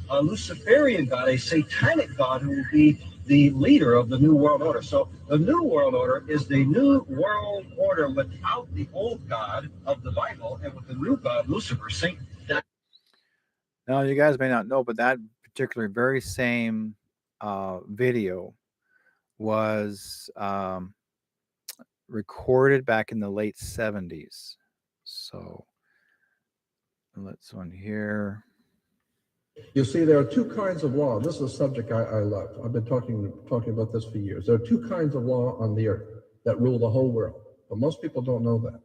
a Luciferian God, a satanic God who will be the leader of the New World Order. So the New World Order is the New World Order without the old God of the Bible and with the new God, Lucifer, Satan. Now, you guys may not know, but that particular very same video was recorded back in the late 70s. So let's one here. You see, there are 2 kinds of law. This is a subject I love. I've been talking about this for years. There are 2 kinds of law on the earth that rule the whole world, but most people don't know that.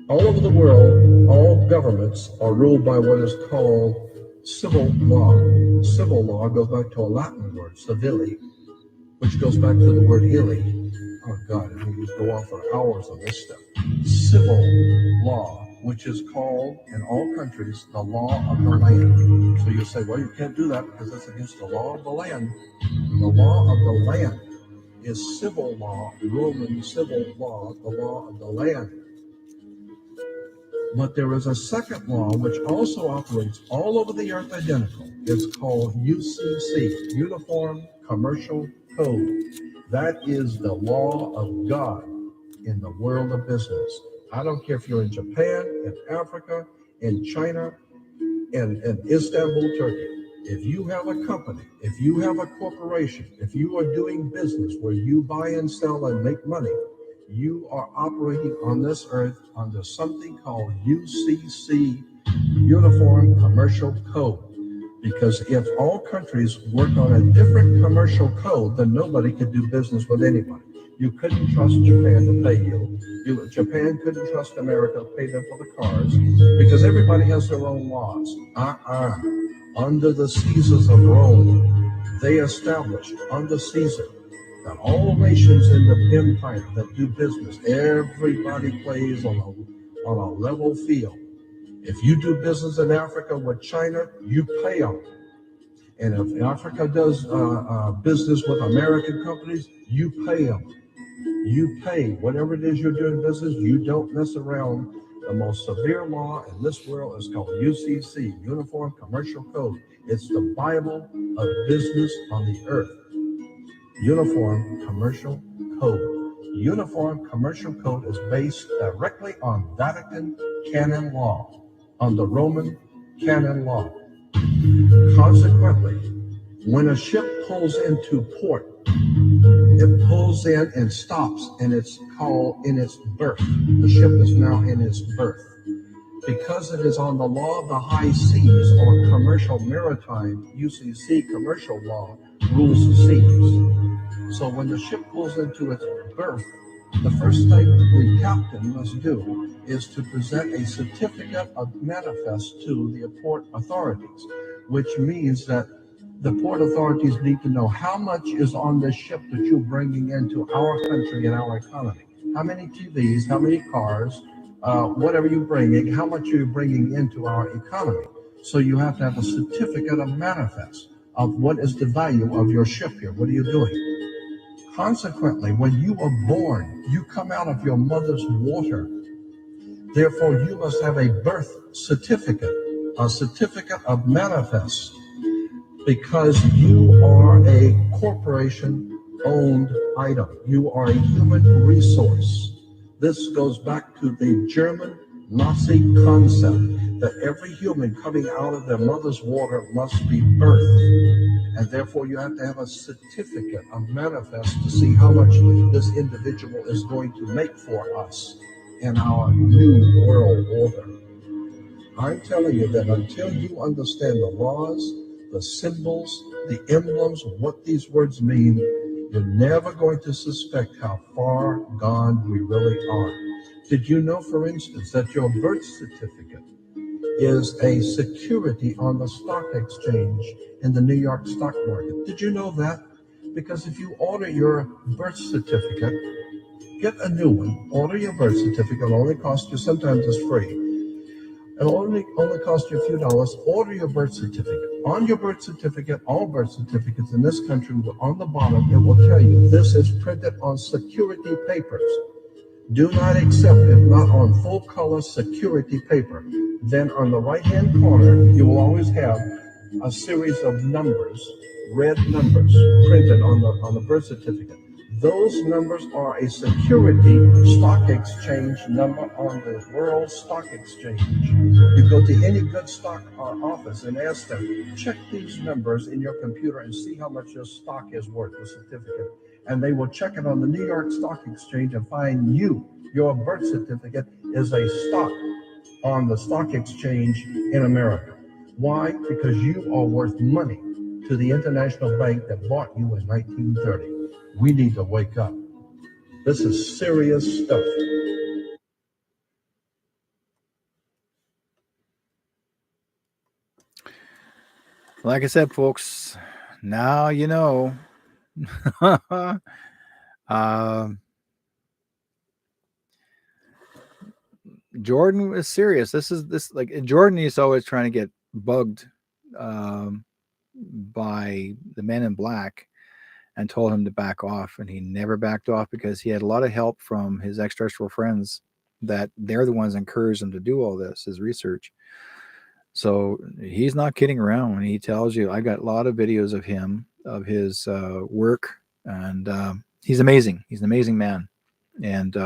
All over the world, all governments are ruled by what is called civil law. Civil law goes back to a Latin word, civili, which goes back to the word illy. Oh God, we could go on for hours on this stuff. Civil law, which is called in all countries the law of the land. So you say, well, you can't do that because that's against the law of the land. The law of the land is civil law, Roman civil law, the law of the land. But there is a second law which also operates all over the earth identical. It's called UCC, Uniform Commercial Code. That is the law of God in the world of business. I don't care if you're in Japan, in Africa, in China, in Istanbul, Turkey. If you have a company, if you have a corporation, if you are doing business where you buy and sell and make money, you are operating on this earth under something called UCC, Uniform Commercial Code. Because if all countries work on a different commercial code, then nobody could do business with anybody. You couldn't trust Japan to pay you. Japan couldn't trust America to pay them for the cars because everybody has their own laws. Under the Caesars of Rome, they established under Caesar that all nations in the empire that do business, everybody plays on a level field. If you do business in Africa with China, you pay them. And if Africa does business with American companies, you pay them. You pay whatever it is you're doing business. You don't mess around the most severe law in this world is called UCC, Uniform Commercial Code. It's the Bible of business on the earth. Uniform Commercial Code. Uniform Commercial Code is based directly on Vatican canon law, on the Roman canon law. Consequently, when a ship pulls into port, it pulls in and stops, and it's called in its berth. The ship is now in its berth. Because it is on the law of the high seas, or commercial maritime, UCC commercial law rules the seas. So when the ship pulls into its berth, the first thing the captain must do is to present a certificate of manifest to the port authorities, which means that the port authorities need to know how much is on this ship that you're bringing into our country and our economy. How many TVs, how many cars, whatever you're bringing, how much are you bringing into our economy? So you have to have a certificate of manifest of what is the value of your ship here. What are you doing? Consequently, when you are born, you come out of your mother's water. Therefore, you must have a birth certificate, a certificate of manifest, because you are a corporation-owned item. You are a human resource. This goes back to the German Nazi concept that every human coming out of their mother's water must be birthed. And therefore, you have to have a certificate of manifest to see how much this individual is going to make for us in our new world order. I'm telling you that until you understand the laws, the symbols, the emblems, what these words mean, you're never going to suspect how far gone we really are. Did you know, for instance, that your birth certificate is a security on the stock exchange in the New York stock market? Did you know that? Because if you order your birth certificate, get a new one, order your birth certificate, it'll only cost you, sometimes it's free. It'll only cost you a few dollars. Order your birth certificate. On your birth certificate, all birth certificates in this country, on the bottom, it will tell you this is printed on security papers. Do not accept it not on full color security paper. Then on the right-hand corner, you will always have a series of numbers, red numbers, printed on the birth certificate. Those numbers are a security stock exchange number on the World Stock Exchange. You go to any good stock office and ask them, check these numbers in your computer and see how much your stock is worth, the certificate. And they will check it on the New York Stock Exchange and find your birth certificate is a stock on the stock exchange in America. Why? Because you are worth money to the international bank that bought you in 1930. We need to wake up. This is serious stuff. Like I said, folks, now you know. Jordan was serious. This like Jordan is always trying to get bugged by the men in black and told him to back off, and he never backed off because he had a lot of help from his extraterrestrial friends that they're the ones that encouraged him to do all this, his research. So he's not kidding around when he tells you. I got a lot of videos of him, of his work, and he's amazing. He's an amazing man. And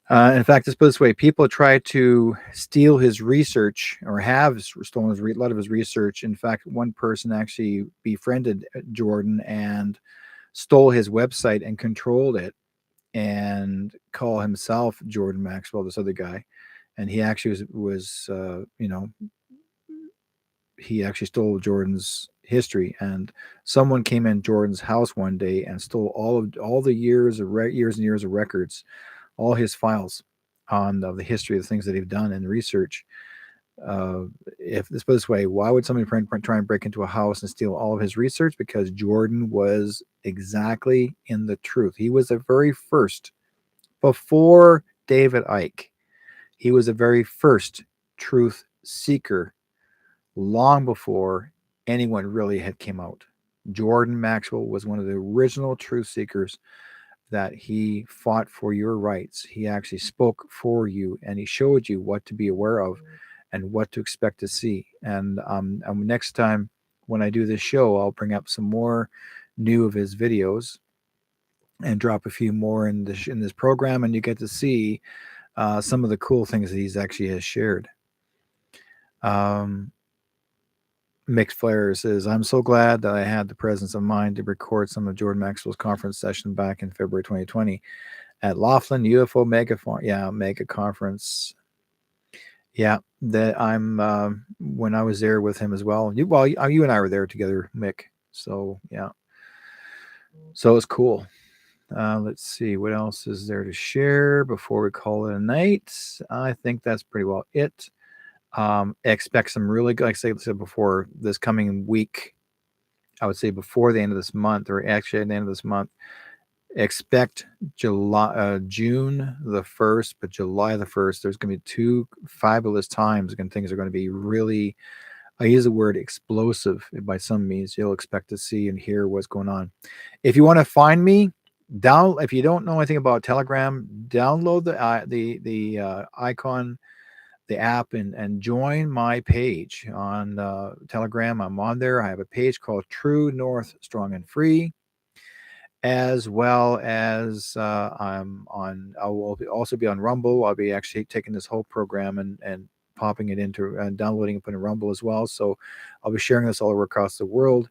in fact, let's put it this way: people try to steal his research or have stolen a lot of his research. In fact, one person actually befriended Jordan and stole his website and controlled it and call himself Jordan Maxwell, this other guy. And he actually was he actually stole Jordan's history. And someone came in Jordan's house one day and stole all the years and years of records, all his files on the history of the things that he've done and research. If let's put it this way, why would somebody try and break into a house and steal all of his research? Because Jordan was exactly in the truth. He was the very first, before David Icke, he was the very first truth seeker, long before anyone really had came out. Jordan Maxwell was one of the original truth seekers that he fought for your rights. He actually spoke for you, and he showed you what to be aware of and what to expect to see. And next time when I do this show, I'll bring up some more new of his videos and drop a few more in this program, and you get to see some of the cool things that he's actually has shared. Mixed Flare says, I'm so glad that I had the presence of mind to record some of Jordan Maxwell's conference session back in February 2020 at Laughlin UFO Mega Conference. Yeah, that I'm when I was there with him as well. You and I were there together, Mick. So yeah, so it's cool. Let's see what else is there to share before we call it a night. I think that's pretty well it. Expect some really good, like I said before, this coming week. I would say before the end of this month, or actually at the end of this month. Expect June the 1st, but July the 1st, there's going to be 2 fabulous times and things are going to be really, I use the word explosive by some means. You'll expect to see and hear what's going on. If you want to find me, if you don't know anything about Telegram, download the icon, the app, and join my page on Telegram. I'm on there. I have a page called True North Strong and Free, as well as I will also be on Rumble. I'll be actually taking this whole program and popping it into and downloading it in Rumble as well. So I'll be sharing this all over across the world.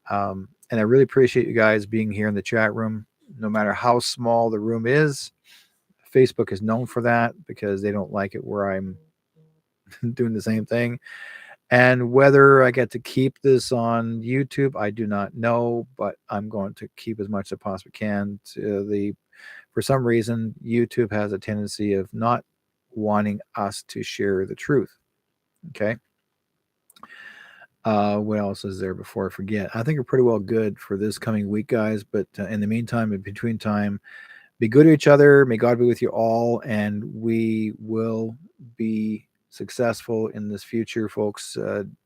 And I really appreciate you guys being here in the chat room, no matter how small the room is. Facebook is known for that because they don't like it where I'm doing the same thing. And whether I get to keep this on YouTube, I do not know, but I'm going to keep as much as I possibly can. For some reason, YouTube has a tendency of not wanting us to share the truth. Okay. What else is there before I forget? I think we're pretty well good for this coming week, guys. But in the meantime, in between time, be good to each other. May God be with you all, and we will be successful in this future, folks.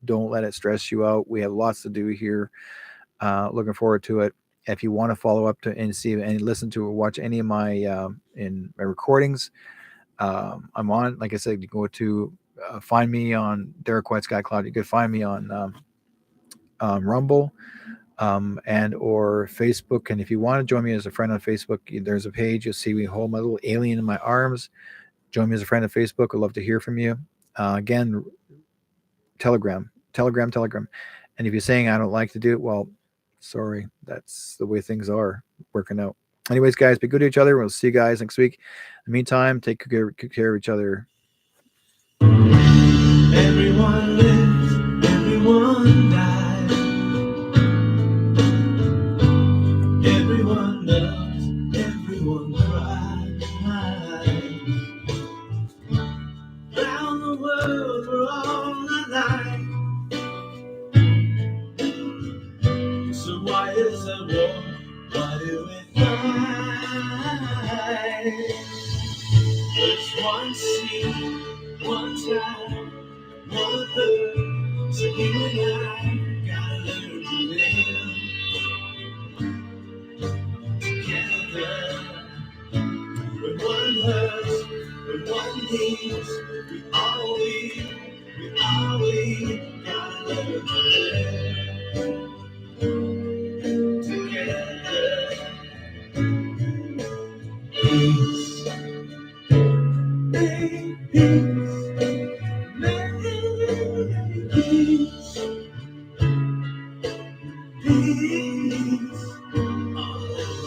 Don't let it stress you out. We have lots to do here. Looking forward to it. If you want to follow up to and see and listen to or watch any of my my recordings, I'm on. Like I said, you go to find me on Derrick Whiteskycloud. You could find me on Rumble and or Facebook. And if you want to join me as a friend on Facebook, there's a page. You'll see me hold my little alien in my arms. Join me as a friend on Facebook. I'd love to hear from you. Again, Telegram. And if you're saying I don't like to do it, well, sorry. That's the way things are working out. Anyways, guys, be good to each other. We'll see you guys next week. In the meantime, take care of each other. Everyone lives, everyone dies. Everyone loves, everyone cries. Round the world we're all alive. So why is there war? Why do we fight? There's one sea, one sky, one earth. So you and I gotta learn to live together. When one hurts, when one needs, we gotta learn to live together. Peace, make peace, make peace, peace. All around.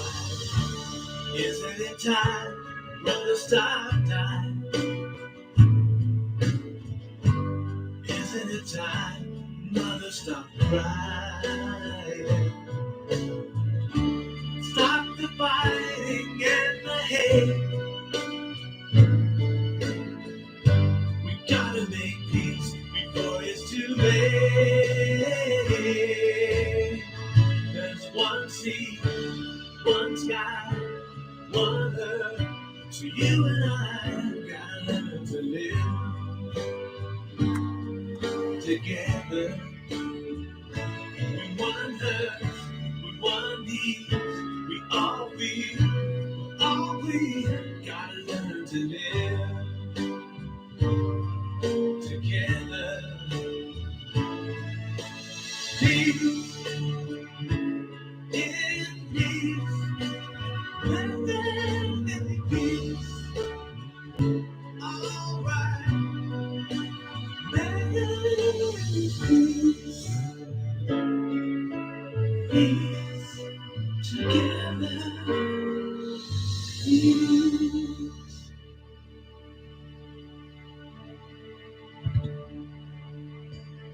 Isn't it time? Mother, stop time. Isn't it time? Mother, stop crying. Stop the fighting and the hate. We gotta make peace before it's too late. There's one sea, one sky, one earth. So you and I gotta learn to live together. When one hurts, when one needs, we all feel Peace in peace. Let there be peace. All right. Let there be peace. Peace.